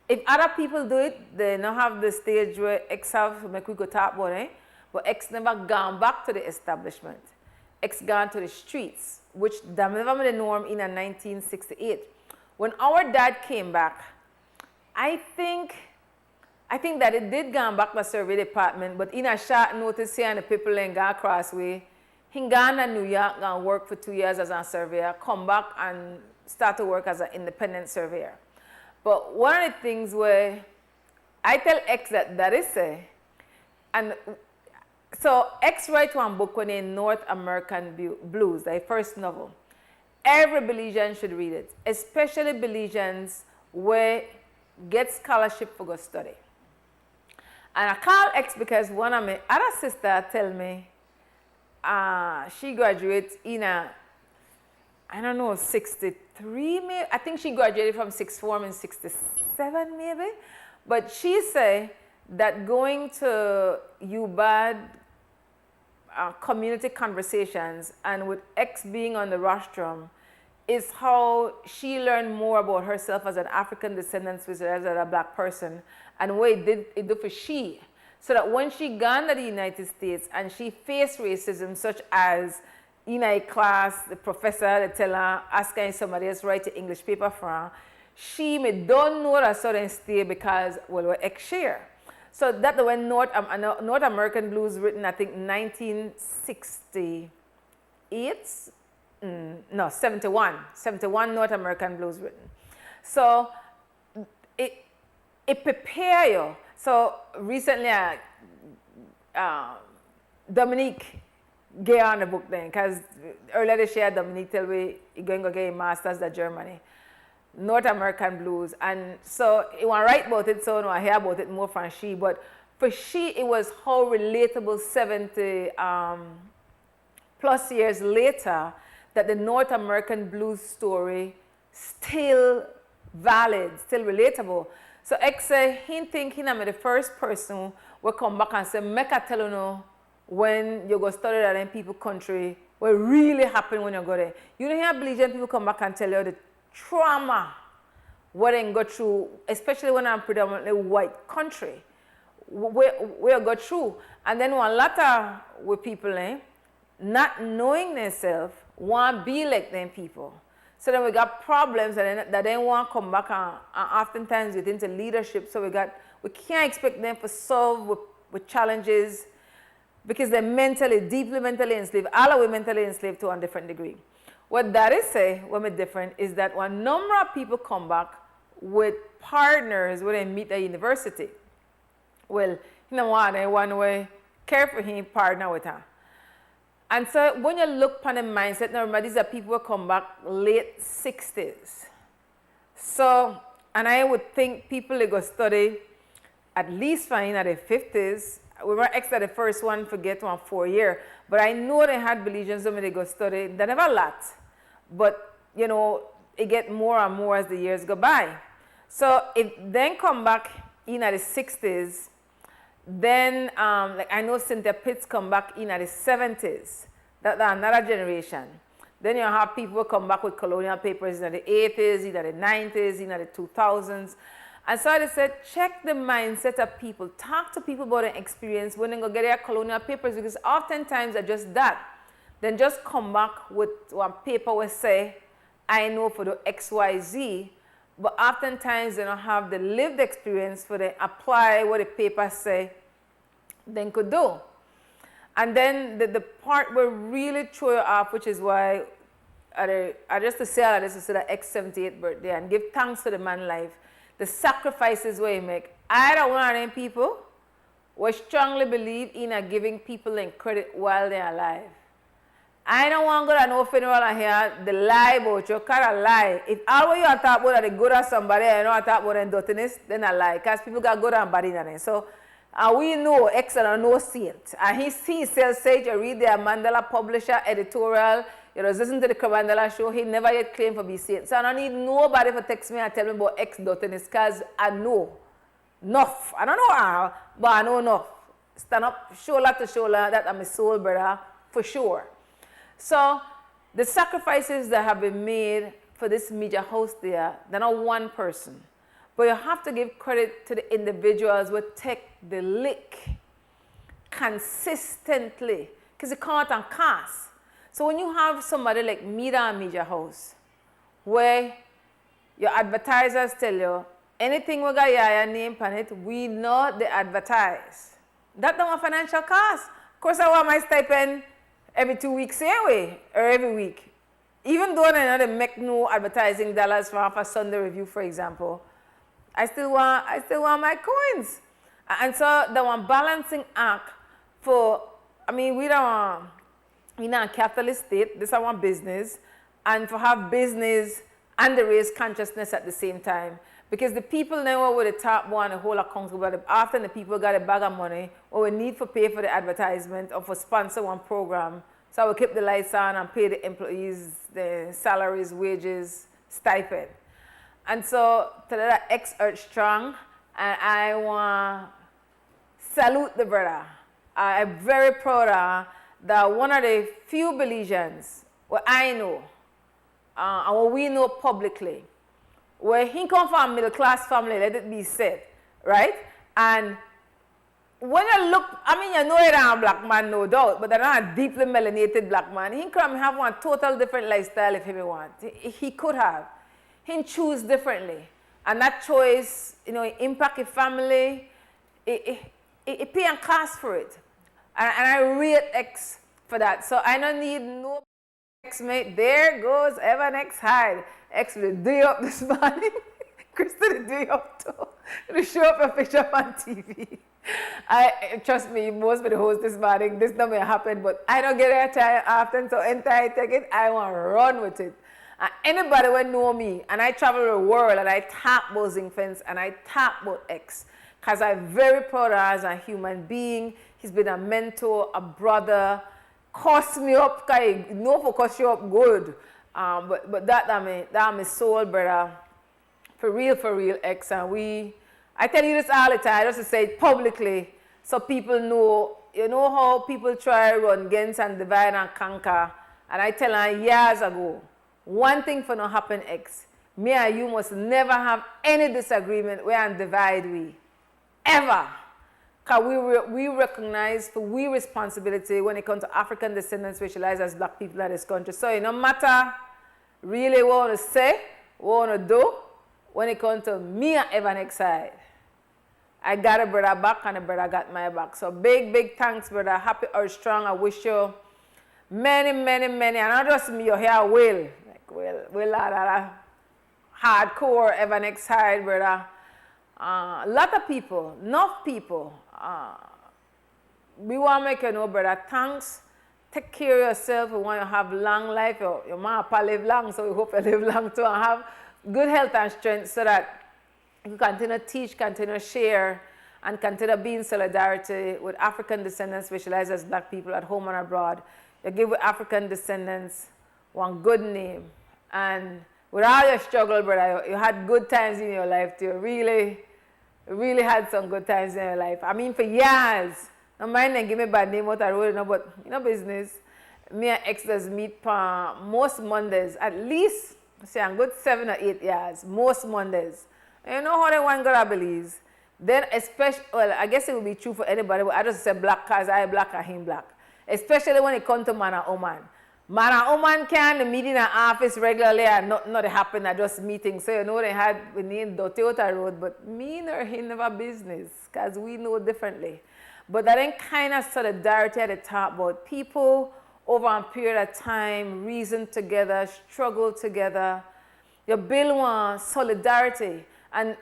if other people do it, they don't have the stage where X have, make we go talk about it, but X never gone back to the establishment. X gone to the streets, which never made the norm in 1968. When our dad came back, I think that it did go back to the survey department, but in a short notice here and the people in Ga Crossway, he gone to New York, gone work for 2 years as a surveyor, come back and start to work as an independent surveyor. But one of the things where I tell X that is say, and so X write one book when in North American Blues, their first novel. Every Belizean should read it, especially Belizeans where get scholarship for go study. And I call X because one of my other sister tell me she graduated in I don't know, 63 maybe. I think she graduated from sixth form in 67 maybe. But she say that going to UBAD community conversations and with X being on the rostrum is how she learned more about herself as an African descendant as a black person and what it did for she. So that when she gone to the United States and she faced racism such as in a class, the professor tell her, asking somebody else write the English paper for her, she may don't know that Southern State because, well, we're X share. So that when North American Blues written, I think 1968, no, 71 North American Blues written. So it prepare you. So recently, Dominique get on the book then, because earlier this year, Dominique tell me he's going to get a master's in Germany. North American Blues, and so he want to write about it, so I hear about it more from she, but for she, it was how relatable 70 plus years later that the North American Blues story still valid, still relatable. So X say, he think he am the first person will come back and say, make I tell you know, when you go study that in people's country, what really happened when you go there. You don't hear Belizean people come back and tell you the trauma what they go through, especially when I'm predominantly white country, where go through. And then one lot of people, not knowing themselves, want to be like them people. So then we got problems that they want to come back and oftentimes get into leadership. So we can't expect them to solve with challenges because they're deeply mentally enslaved. All of us mentally enslaved to a different degree. What that is say, what is different, is that when a number of people come back with partners when they meet at university, well, you know what, they one way care for him, partner with her. And so when you look upon the mindset, now remember these are people who come back late 60s. So, and I would think people they go study at least fine at their 50s. We were extra the first one to get 1 4 year, but I know they had Belizeans when they go study. They never a lot, but you know it get more and more as the years go by. So if then come back in at the 60s, then like I know Cynthia Pitts come back in at the 70s. That's another generation. Then you have people who come back with colonial papers in the 80s, in the 90s, in the 2000s. And so I said, check the mindset of people. Talk to people about their experience when they go get their colonial papers, because oftentimes they're just that. Then just come back with one paper will say, I know for the XYZ, but oftentimes they don't have the lived experience for they apply what the paper say they could do. And then the part where really throw you off, which is why I just to say all this is the X78 birthday and give thanks to the man life. The sacrifices where you make. I don't want them people who strongly believe in giving people in credit while they're alive. I don't want to go to no funeral and hear the lie about you, can't lie. If all what you are talking about are the good of somebody and you don't talk about them dirtiness, then I lie. Because people got good and bad in them. So we know X and no saint. And he sells sage, you read the Mandela publisher editorial, you just listen to the Mandela show, he never yet claimed for be saint. So I don't need nobody to text me and tell me about X dirtiness because I know enough. I don't know how, but I know enough. Stand up shoulder to shoulder, that I'm a soul brother for sure. So the sacrifices that have been made for this media house there, they're not one person. But you have to give credit to the individuals who take the lick consistently, because you can't and cast. So when you have somebody like Media House, where your advertisers tell you, anything we got YaYa name on it, we know they advertise. That's not a financial cost. Of course, I want my stipend every 2 weeks anyway, or every week. Even though I know they make no advertising dollars for Sunday Review, for example, I still want my coins. And so the one balancing act for, I mean, we're not a capitalist state, this is our business, and to have business and the raise consciousness at the same time. Because the people now with the top one, the whole account, but often the people got a bag of money or we need to pay for the advertisement or for sponsor one program. So I will keep the lights on and pay the employees the salaries, wages, stipend. And so to that X Earth Strong, and I want to salute the brother. I'm very proud of that one of the few Belizeans what I know and what we know publicly, where he come from a middle class family, let it be said, right? And when you look, I mean, you know you're a black man, no doubt, but they're not a deeply melanated black man. He could have one total different lifestyle if he want. He could have. He choose differently. And that choice, you know, it impact his family, it pay and cost for it. And I rate X for that. So I don't need no X mate. There goes Evan X Hyde. X will do up this morning. Krista do up too. To show up a picture on TV. Trust me, most of the hosts this morning, this never happen, but I don't get a time often, so anytime I take it, I want to run with it. Anybody will know me, and I travel the world, and I talk about Zinfence, and I talk about X, because I'm very proud of him as a human being. He's been a mentor, a brother, cost me up, because he know for cost you up good. But I'm a soul brother, for real, X, and I tell you this all the time, just to say it publicly, so people know, you know how people try to run against and divide and conquer, and I tell them years ago, one thing for not happen X, me and you must never have any disagreement where and divide we, ever. Because we recognize for we responsibility when it comes to African descendants racialized as black people in this country. So it no matter really what I want to say, what I want to do, when it comes to me and Evan X side, I got a brother back and a brother got my back. So big thanks, brother. Happy or strong. I wish you many, and not just me, you hear Will. Like Will had a hardcore Evan X side, brother. A lot of people, enough people. We want to make you know, brother, thanks. Take care of yourself. We want you to have long life. Your mama live long, so we hope you live long too and have good health and strength so that you continue to teach, continue to share, and continue to be in solidarity with African descendants visualized as black people at home and abroad. You give African descendants one good name. And with all your struggle, brother, you had good times in your life too. Really had some good times in your life. I mean, for years, no mind them give me bad name what I wrote, but you know business. Me and X does meet most Mondays, at least, say, I'm good 7 or 8 years, most Mondays. You know how they want to Belize? Then especially, well, I guess it would be true for anybody, but I just say black cause I black and him black. Especially when it comes to man and woman. Man and woman can meet in an office regularly and not happen at just meeting. So you know they had we named Toyota Road, but me nor him never business because we know differently. But that ain't kind of solidarity at the top about people over a period of time, reason together, struggle together. You build one solidarity. And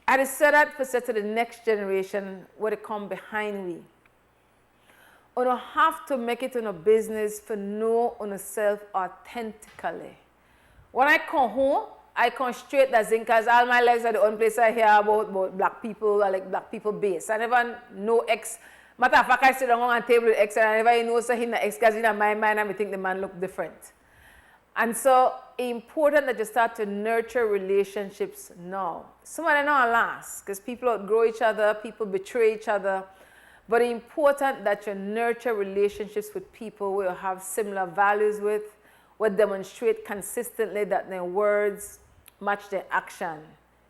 I just said that for say to the next generation where they come behind me. You don't have to make it in a business for know on yourself authentically. When I come home, I come straight as in because all my lives are the only place I hear about black people, I like black people base. I never know X. Matter of fact, I sit down on a table with X and I never know so him X because in my mind I think the man look different. And so it's important that you start to nurture relationships now. Some of them don't last because people outgrow each other, people betray each other. But it's important that you nurture relationships with people who you have similar values with, will demonstrate consistently that their words match their action.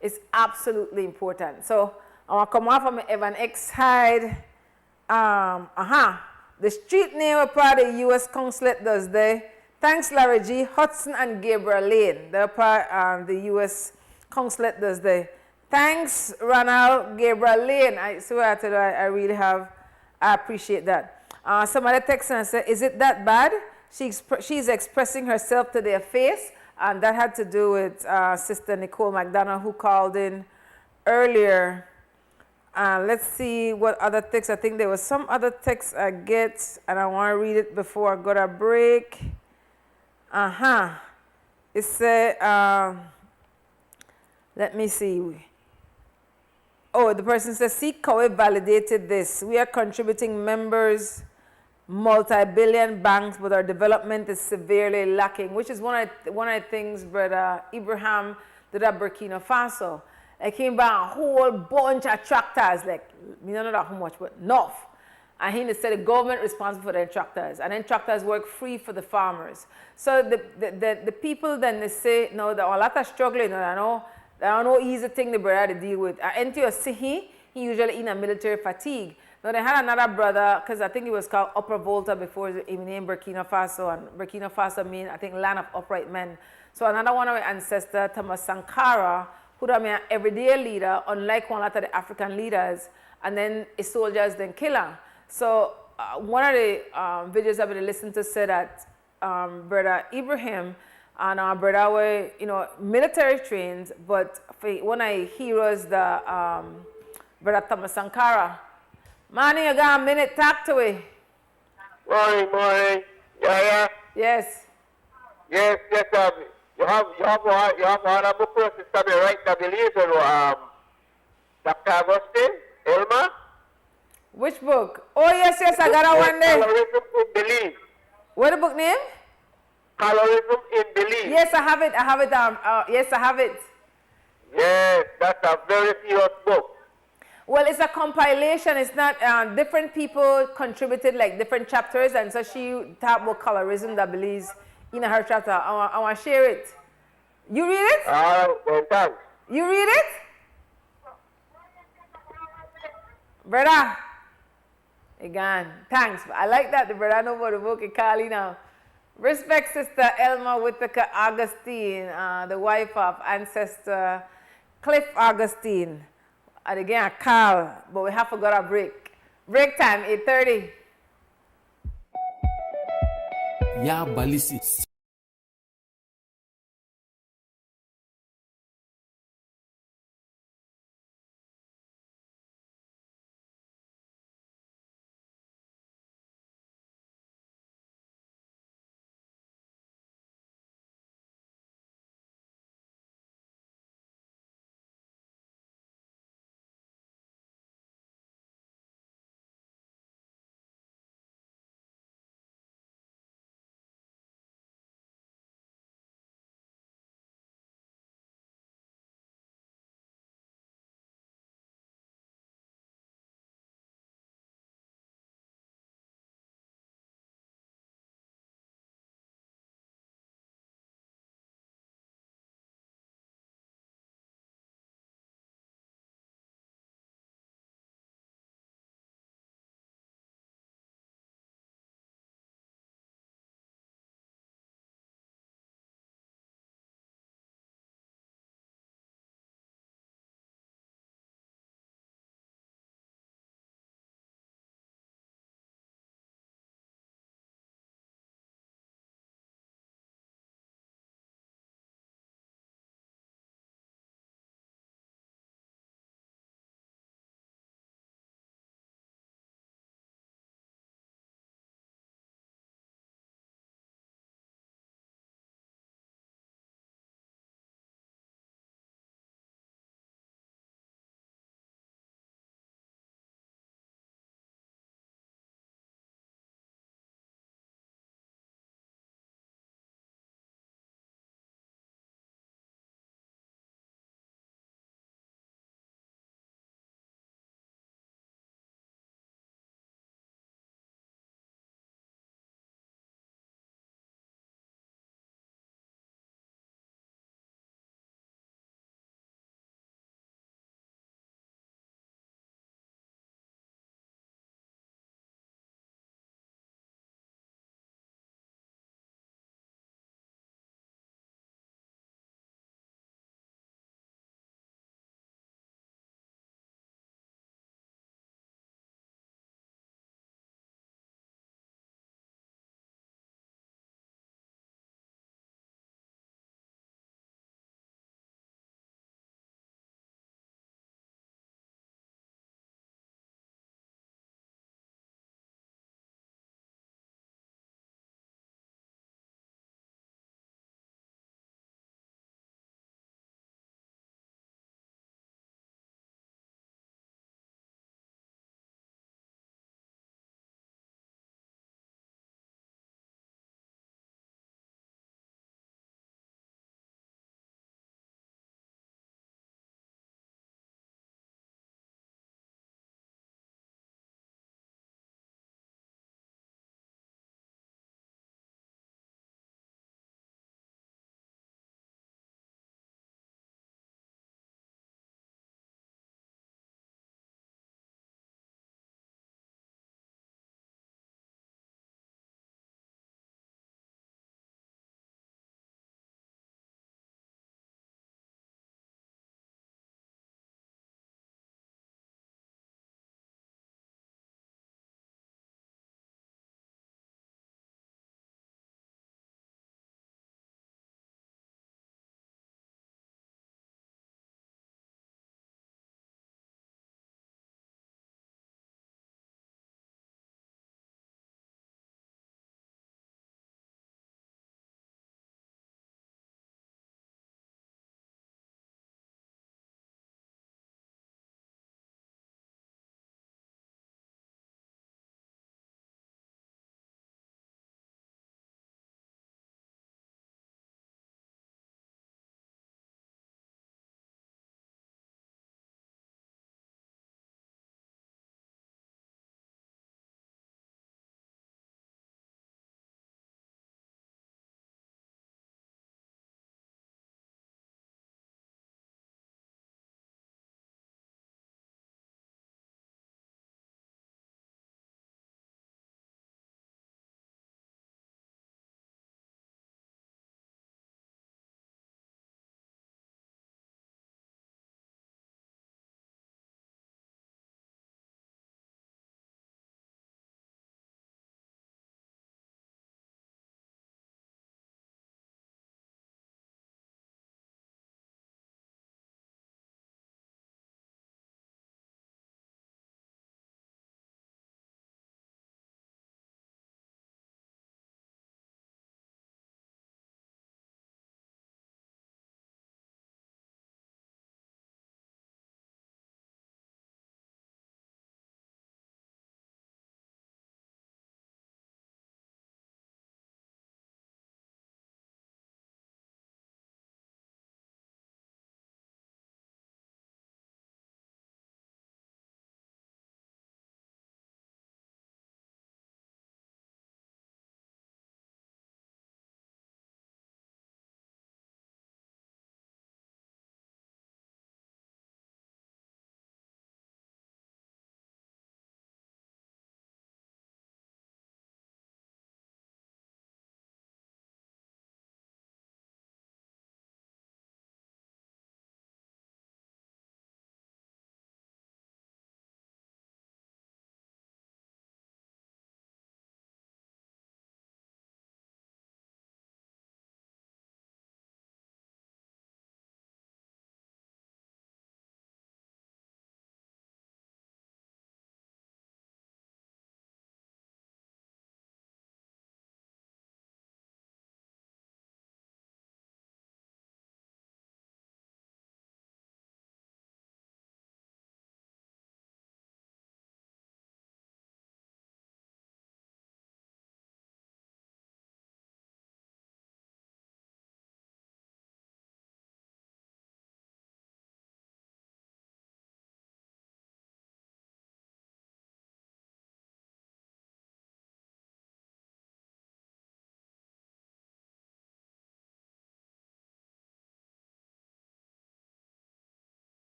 It's absolutely important. So I want to come off of my Evan X side. The street name are part of the U.S. Consulate does there. Thanks, Larry G. Hudson and Gabriel Lane. They're part of the U.S. Consulate does there. Thanks, Ronald Gabriel Lane. I swear to you, I really I appreciate that. Somebody texted and said, is it that bad? She's expressing herself to their face. And that had to do with Sister Nicole McDonough, who called in earlier. Let's see what other text. I think there was some other text I get, and I want to read it before I go to break. It said, let me see. Oh, the person says, see, Cowie validated this. We are contributing members, multi-billion banks, but our development is severely lacking, which is one of the things Brother Ibrahim did at Burkina Faso. I came by a whole bunch of tractors, like, we don't know how much, but enough. And he said the government responsible for the tractors, and then tractors work free for the farmers. So the people then they say, no, there are a lot of struggling, I know. There are no easy thing the brother to deal with. Ntio Sihi, he usually in a military fatigue. Now they had another brother, because I think he was called Upper Volta before he named Burkina Faso, and Burkina Faso means, I think, land of upright men. So another one of my ancestors, Thomas Sankara, who was an everyday leader, unlike one lot of the African leaders, and then his soldiers then kill him. So one of the videos I've been listening to said that Brother Ibrahim and our brother were, military trained, but for one of the heroes, the Brother Thomas Sankara. Man, you got a minute, talk to me. Morning. Yeah. Yes. Yes, you have one other person to be right, I believe, Dr. Augustine, Elma. Which book? Oh, yes, I got one there. Colorism in Belief. What the book name? Colorism in Belief. Yes, I have it. Yes, I have it. Yes, that's a very serious book. Well, it's a compilation. It's not, different people contributed like different chapters, and so she talked about colorism that believes in her chapter. I want to share it. You read it? Well, thanks. You read it? Brother? Again, thanks. I like that. The brother know about the book. He call you now. Respect Sister Elma Whitaker Augustine, the wife of ancestor Cliff Augustine. And again, I call, but we have to go to break. Break time, 8:30. Ya balisi.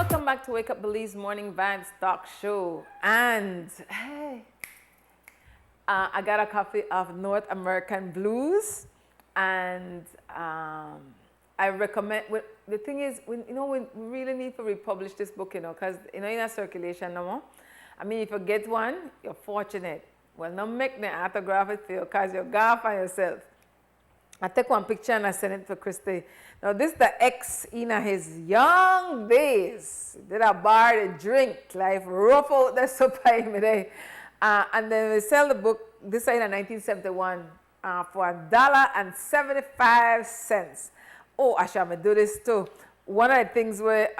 welcome back to Wake Up Belize Morning Vibes talk show. And hey, I got a copy of North American Blues, and I recommend. The thing is, we really need to republish this book, because in a circulation no more. I mean, if you get one, you're fortunate. Well, not make the autograph it for you, because you're gone for yourself. I take one picture and I send it to Christy. Now, this is the ex in his young days. Did a bar to drink, like rough out the super in day. And then we sell the book, this is in 1971, for $1.75. Oh, I shall do this too. One of the things were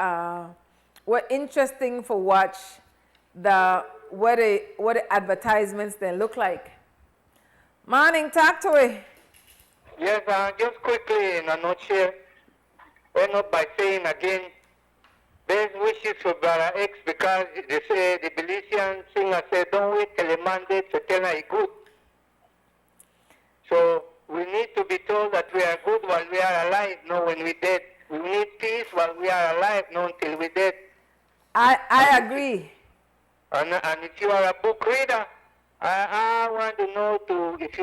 interesting for watch what the advertisements they look like. Morning, talk to me. Yes, just quickly in a nutshell, end up by saying again, best wishes for Brother X, because they say the Belizean singer said, don't wait till the Monday to tell her he's good. So we need to be told that we are good while we are alive, not when we're dead. We need peace while we are alive, not until we're dead. I agree. And if you are a book reader, I want to know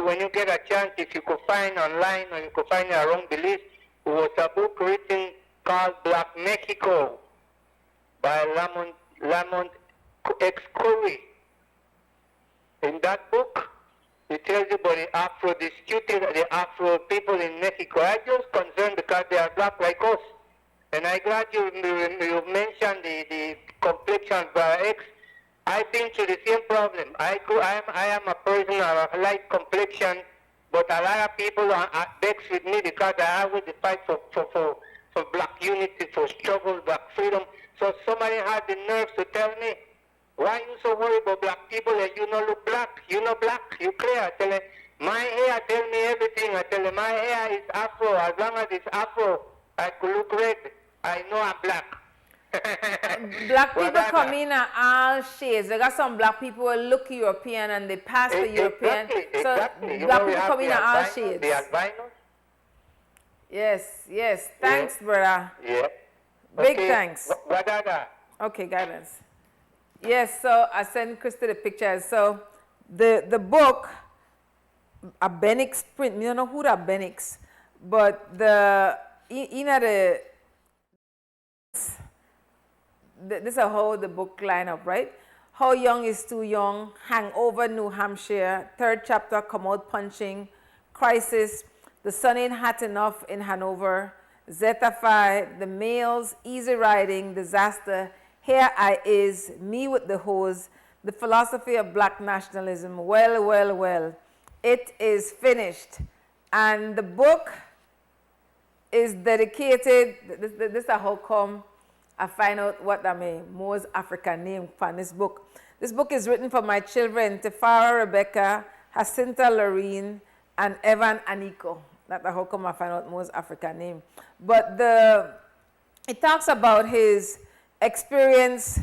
when you get a chance, if you could find online or you could find around Belize, it was a book written called Black Mexico by Lamont X. Curry. In that book, it tells you about the the Afro people in Mexico. I'm just concerned because they are black like us. And I'm glad you mentioned the complexion of X. I've been through the same problem. I am a person of a light complexion, but a lot of people are vexed with me because I always fight for black unity, for struggle, black freedom. So somebody had the nerve to tell me, why are you so worried about black people and you don't look black? You not black, you clear. I tell them, my hair tell me everything. I tell them, my hair is afro. As long as it's afro, I could look red. I know I'm black. Black people come in all shades. They got some black people who look European and they pass the European. So black people come in all shades. The albino? Yes. Thanks, brother. Yeah. Big thanks. What other? Okay, guidance. Yes, so I sent Krista the pictures. So the book, a Benix print, you don't know who that Benix, but this is how the book line up, right? How Young is Too Young, Hangover, New Hampshire, third chapter, Come Out Punching, Crisis, The Sun Ain't Hot Enough in Hanover, Zeta Phi, The Males, Easy Riding, Disaster, Here I Is, Me with the Hose, The Philosophy of Black Nationalism, Well. It is finished. And the book is dedicated, this is how come I find out what I mean, most African name for this book. This book is written for my children, Tefara Rebecca, Jacinta Lorene, and Evan Aniko. That's how come I find out most African name. But it talks about his experience.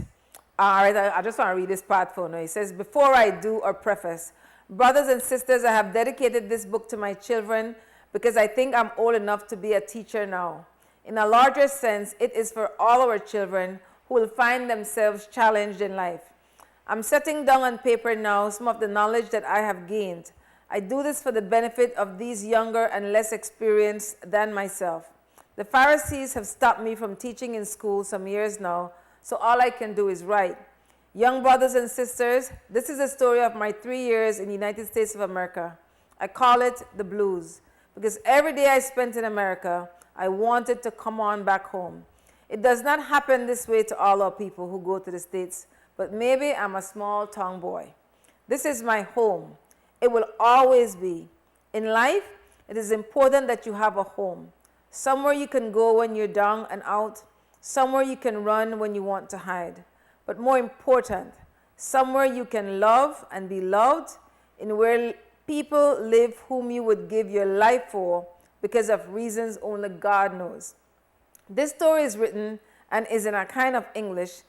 All right, I just want to read this part for you. It says, before I do or preface, brothers and sisters, I have dedicated this book to my children because I think I'm old enough to be a teacher now. In a larger sense, it is for all our children who will find themselves challenged in life. I'm setting down on paper now some of the knowledge that I have gained. I do this for the benefit of these younger and less experienced than myself. The Pharisees have stopped me from teaching in school some years now, so all I can do is write. Young brothers and sisters, this is the story of my 3 years in the United States of America. I call it the blues, because every day I spent in America, I wanted to come on back home. It does not happen this way to all our people who go to the States, but maybe I'm a small town boy. This is my home. It will always be. In life, it is important that you have a home. Somewhere you can go when you're down and out. Somewhere you can run when you want to hide. But more important, somewhere you can love and be loved, in where people live whom you would give your life for, because of reasons only God knows. This story is written and is in a kind of English,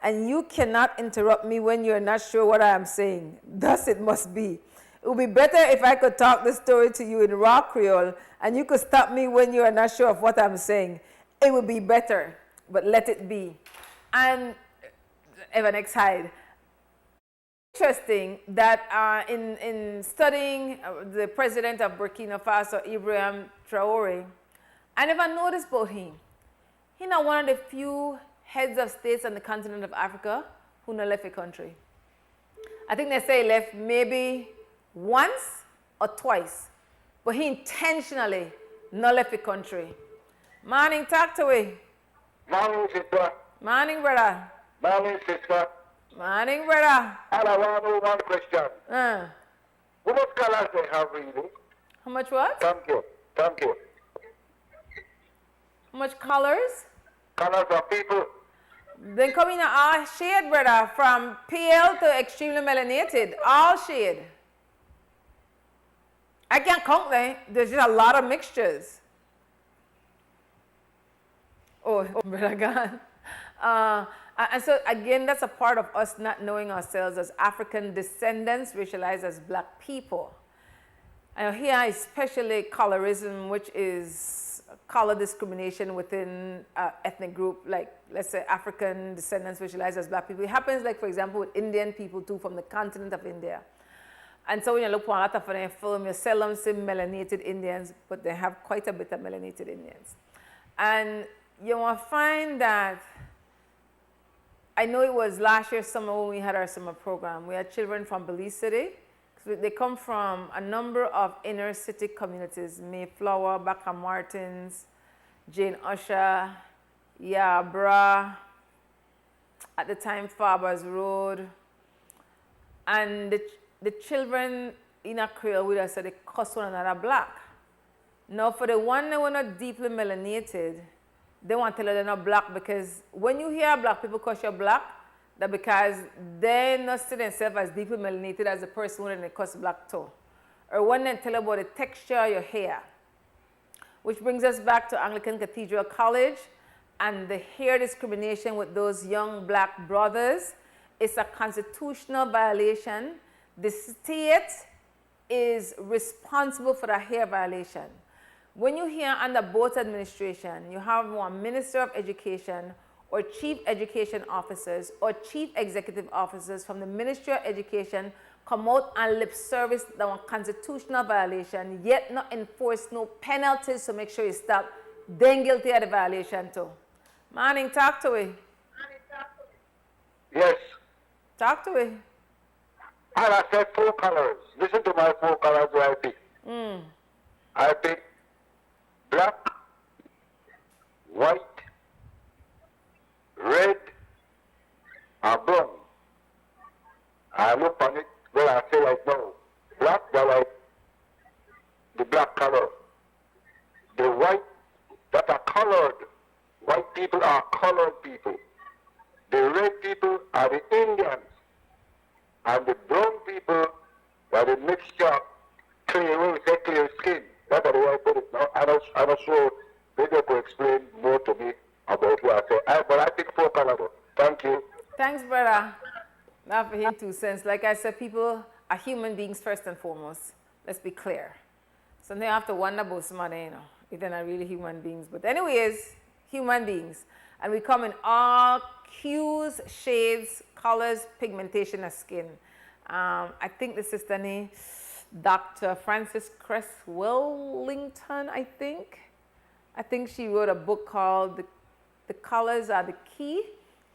and you cannot interrupt me when you're not sure what I am saying. Thus it must be. It would be better if I could talk this story to you in raw Creole, and you could stop me when you are not sure of what I'm saying. It would be better, but let it be. And Evan X Hyde. Interesting that in studying the president of Burkina Faso, Ibrahim Traore, I never noticed about him. He's not one of the few heads of states on the continent of Africa who not left a country. I think they say he left maybe once or twice, but he intentionally not left the country. Morning, talk to me. Morning, sister. Morning, brother. Morning, sister. Morning, brother. And I want to know one question. How much colors they have really? How much what? Thank you. Thank you. How much colors? Colors of people. They come in all shade, brother, from pale to extremely melanated, all shade. I can't count them. There's just a lot of mixtures. Oh brother God. And so again, that's a part of us not knowing ourselves as African descendants, racialized as black people. And here especially colorism, which is color discrimination within ethnic group, like let's say African descendants racialized as black people. It happens like, for example, with Indian people too, from the continent of India. And so when you look for a lot of them film, you seldom see melanated Indians, but they have quite a bit of melanated Indians. And you will find that, I know it was last year summer when we had our summer program. We had children from Belize City. They come from a number of inner city communities, Mayflower, Baca Martins, Jane Usher, Yabra, at the time Farbers Road. And the children in a Creole with us, so they cuss one another black. Now for the one that were not deeply melanated, they want to tell you they're not black, because when you hear black people cuss you black, that because they not see themselves as deeply melanated as a person when they cuss black too. Or when they tell you about the texture of your hair. Which brings us back to Anglican Cathedral College and the hair discrimination with those young black brothers. It's a constitutional violation. The state is responsible for the hair violation. When you hear under both administration, you have one Minister of Education or Chief Education Officers or Chief Executive Officers from the Ministry of Education come out and lip service the one constitutional violation, yet not enforce no penalties to make sure you stop, then guilty of the violation too. Morning, talk to me. Yes. Talk to me. And I said 4 colors. Listen to my 4 colors where I pick. I pick black, white, red, and brown. I look on it, well, I say like no. Black, they're like the black color. The white, that are colored. White people are colored people. The red people are the Indians. And the brown people are the mixture, clear, we say clear skin. That's the way I put it now. I'm not sure they could explain more to me about what I say. But I think 4 colors. Thank you. Thanks, brother. Not for him 2 cents. Like I said, people are human beings first and foremost. Let's be clear. Sometimes you have to wonder about somebody, if they're not really human beings. But anyways, human beings. And we come in all hues, shades, colors, pigmentation of skin. I think the sister name, Dr. Frances Cress Wellington, I think she wrote a book called The Colors Are the Key.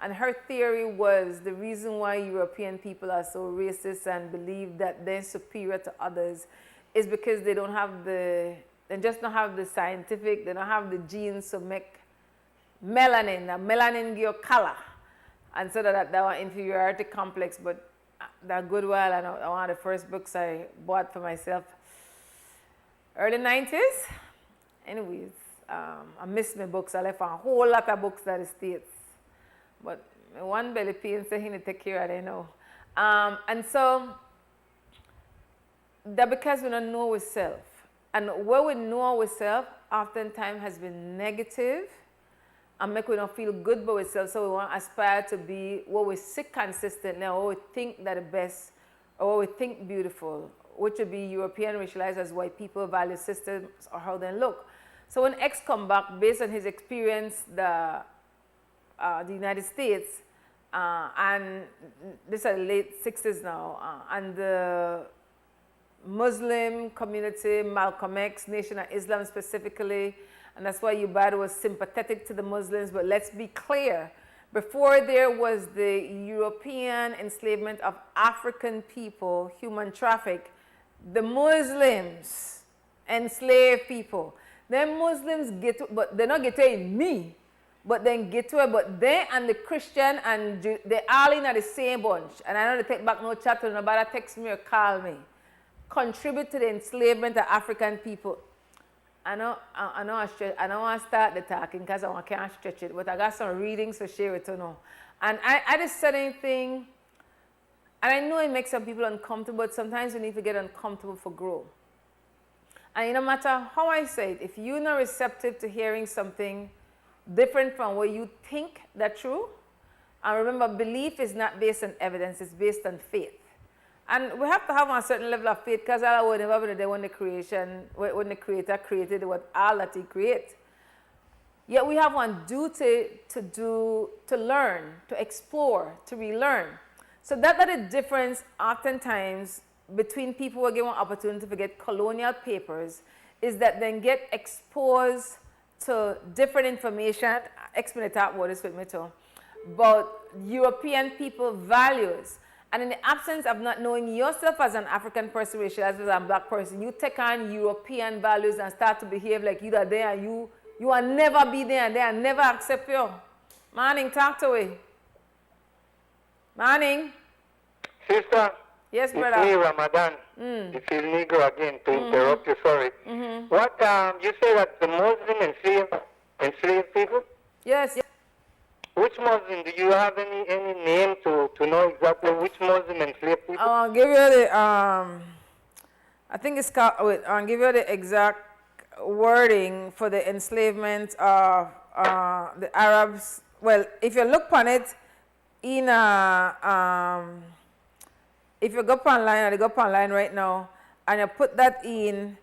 And her theory was the reason why European people are so racist and believe that they're superior to others is because they just don't have the scientific, they don't have the genes to make melanin give you color. And so that was inferiority complex, but that good while, and one of the first books I bought for myself, early 90s. Anyways, I missed my books. I left a whole lot of books at the States. But one belly pain say he need to take care of it, and so that because we don't know ourselves, and where we know ourselves oftentimes has been negative and make we not feel good about ourselves, so we want to aspire to be what we see consistently, or what we think that the best, or what we think beautiful, which would be European racialized as white people value systems or how they look. So when X come back, based on his experience, the the United States, and this is the late 60s now, and the Muslim community, Malcolm X, Nation of Islam specifically, and that's why Ubad was sympathetic to the Muslims. But let's be clear, before there was the European enslavement of African people, human traffic, the Muslims enslave people. Then Muslims get to, but they're not get to it me, but then get to it, but they and the Christian and they all in the same bunch. And I know they take back no chat to nobody text me or call me. Contribute to the enslavement of African people. I know I don't want to start the talking because I can't stretch it, but I got some readings to share with you now. And I just said anything, and I know it makes some people uncomfortable, but sometimes we need to get uncomfortable for growth. And no matter how I say it, if you're not receptive to hearing something different from what you think that's true, and remember, belief is not based on evidence, it's based on faith. And we have to have a certain level of faith because all would never be there when the Creator created what all that He created. Yet we have one duty to learn, to explore, to relearn. So that's the difference oftentimes between people who are given opportunity to get colonial papers is that then get exposed to different information, explain that word is with me too, about European people values. And in the absence of not knowing yourself as an African person, as a black person, you take on European values and start to behave like you are there and you will never be there and they will never accept you. Morning, talk to me. Morning. Sister. Yes, brother. It's me, Ramadan. You feel Negro again, to interrupt you, sorry. What, you say that the Muslim enslaved people? Yes. Which Muslim? Do you have any name to know exactly which Muslim enslaved people? I'll give you the, I think it's called, wait, I'll give you the exact wording for the enslavement of the Arabs. Well, if you look on it in if you go up online, or you go up online right now, and you put that in,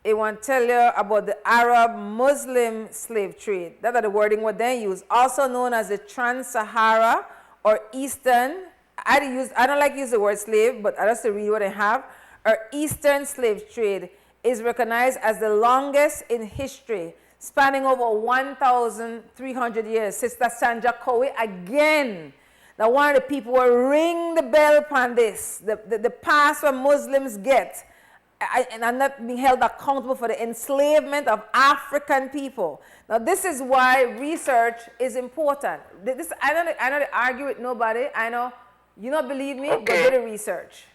it won't tell you about the Arab-Muslim slave trade. That's the wording what they use. Also known as the Trans-Sahara or Eastern, I don't like to use the word slave, but I just read what I have. Or Eastern slave trade is recognized as the longest in history, spanning over 1,300 years. Sister Sandra Cowie again. Now, one of the people will ring the bell upon this, the past where Muslims get, and are not being held accountable for the enslavement of African people. Now, this is why research is important. I don't argue with nobody. I know you don't believe me, but do the research.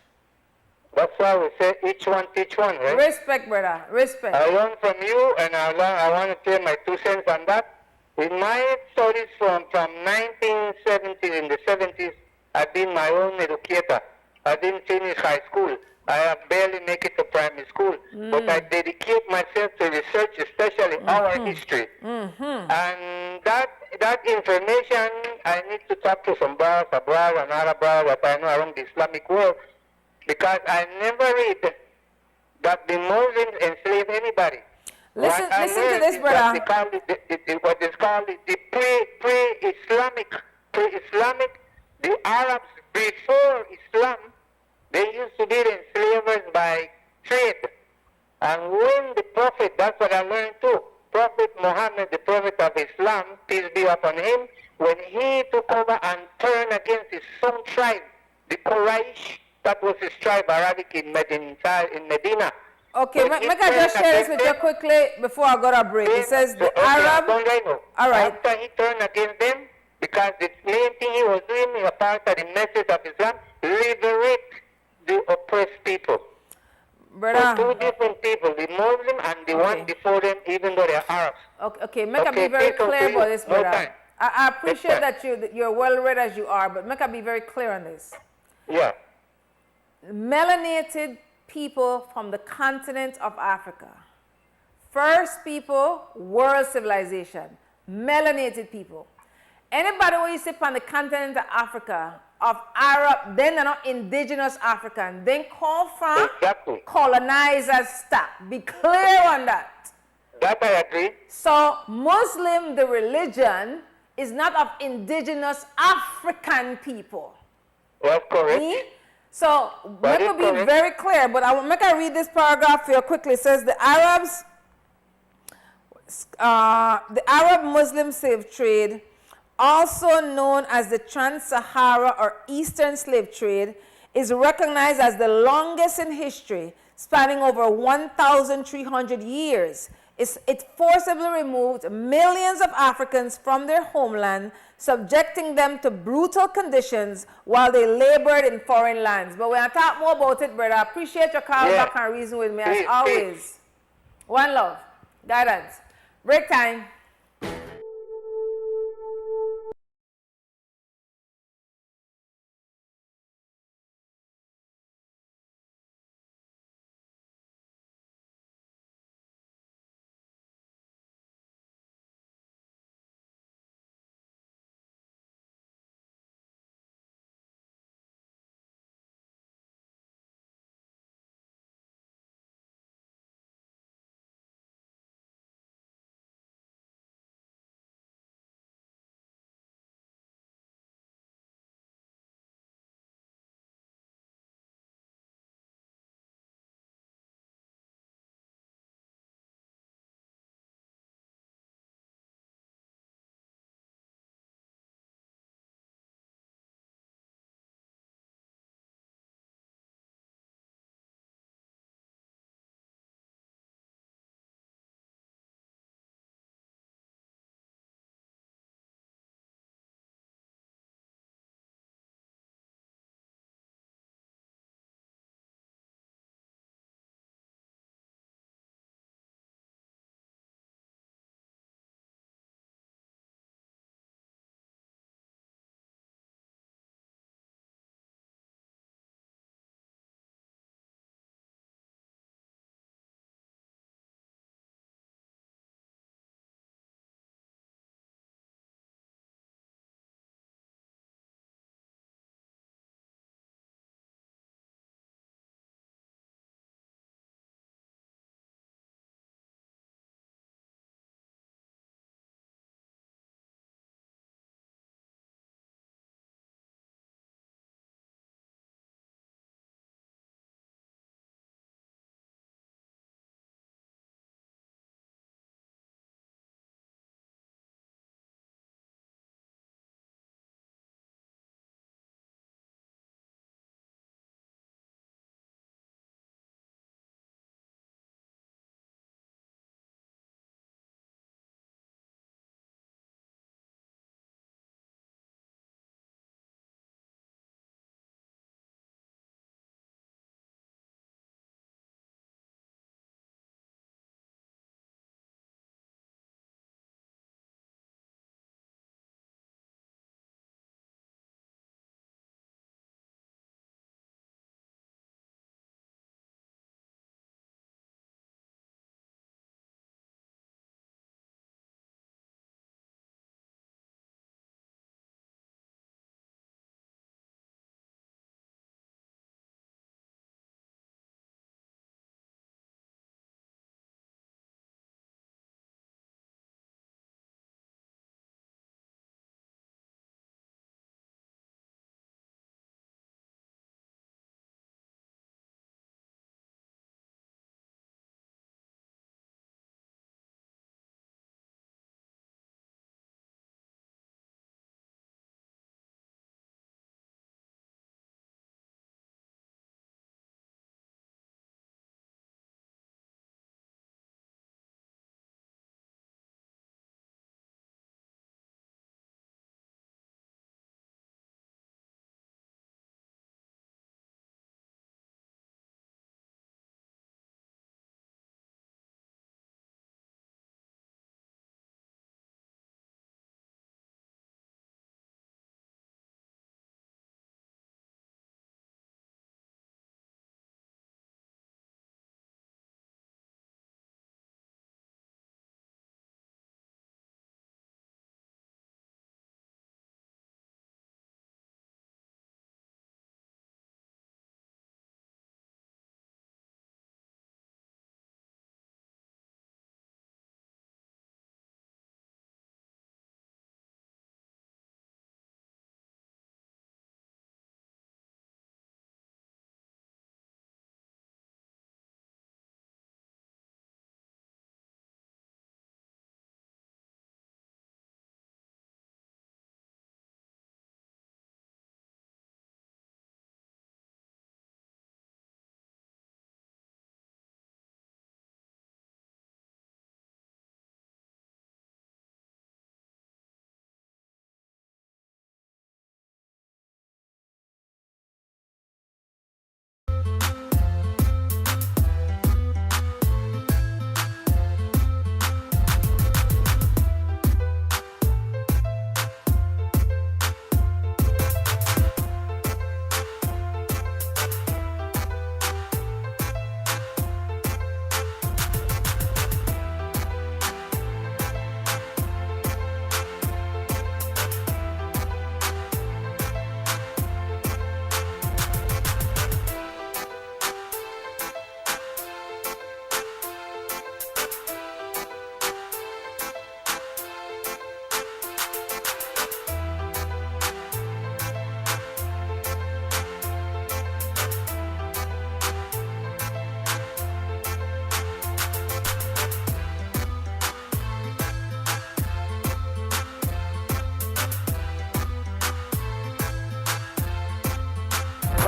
That's why we say each one teach one, right? Respect, brother. Respect. I learn from you, and I want to tell my 2 cents on that. In my studies from 1970s, in the 70s, I've been my own educator. I didn't finish high school. I have barely make it to primary school. But I dedicate myself to research, especially our history. And that information, I need to talk to some brothers abroad and other brothers that I know around the Islamic world, because I never read that the Muslims enslave anybody. Listen to this, brother. What is called the pre-Islamic, the Arabs before Islam, they used to be enslavers by trade. And when the Prophet, that's what I learned too, Prophet Muhammad, the Prophet of Islam, peace be upon him, when he took over and turned against his own tribe, the Quraysh, that was his tribe, Arabic in Medina. Okay, make I just share this with you quickly before I go to break. It says the Arab. All right. After he turned against them, because the main thing he was doing, a part of the message of Islam, liberate the oppressed people. Brother. So 2 different people, the Muslim and the one before them, even though they're Arabs. Okay, make I be very clear about this, brother. I appreciate that you're well read as you are, but make I be very clear on this. Yeah. Melanated people from the continent of Africa. First people, world civilization. Melanated people. Anybody who you sit on the continent of Africa, of Arab, then they're not indigenous African, then call from colonizers stock. Be clear on that. That I agree. So Muslim, the religion, is not of indigenous African people. That's correct. Me? So, That let is me be correct. very clear, but I will make I read this paragraph here quickly. It says the Arab Muslim slave trade, also known as the Trans-Sahara or Eastern slave trade, is recognized as the longest in history, spanning over 1,300 years. It forcibly removed millions of Africans from their homeland, subjecting them to brutal conditions while they labored in foreign lands. But when I talk more about it, brother, I appreciate your call back and reason with me as always. One love, guidance. Break time.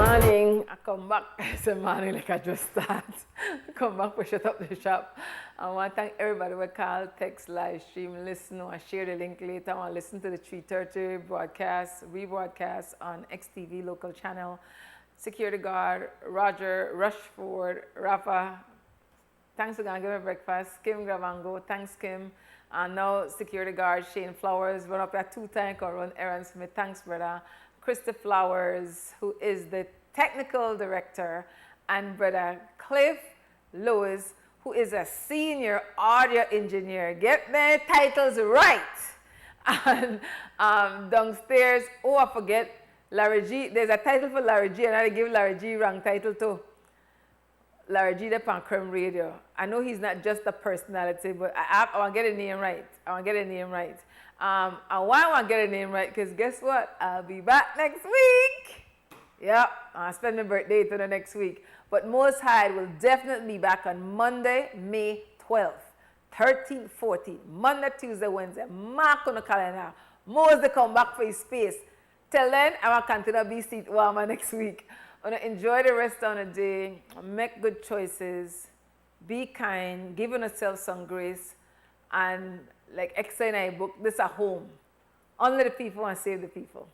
morning. I come back. It's a morning like I just start. Come back, we shut up the shop. I want to thank everybody who call, text, live stream, listen, or share the link later. I want to listen to the 3:30 broadcast, rebroadcast on XTV local channel. Security guard, Roger, Rushford, Rafa. Thanks for going to give me breakfast. Kim Gravango, thanks Kim. And now security guard Shane Flowers, run up at 2 tank or run errands for me. Thanks, brother. Krista Flowers, who is the technical director, and brother Cliff Lewis, who is a senior audio engineer. Get their titles right. And downstairs, oh, I forget, Larry G. There's a title for Larry G, and I give Larry G wrong title too. Larry G. Up on Creme Radio. I know he's not just a personality, but I want to get a name right. I want to get a name right. I want to get a name right because guess what? I'll be back next week. Yep, I'll spend my birthday to the next week. But Most High will definitely be back on Monday, May 12th, 13th, 14th, Monday, Tuesday, Wednesday. Mark on the calendar. Most they come back for his space. Till then, I'm going to continue to be seat warmer next week. I'm going to enjoy the rest of the day, make good choices, be kind, give yourself some grace, and like X and I book, this at home. Only the people want to save the people.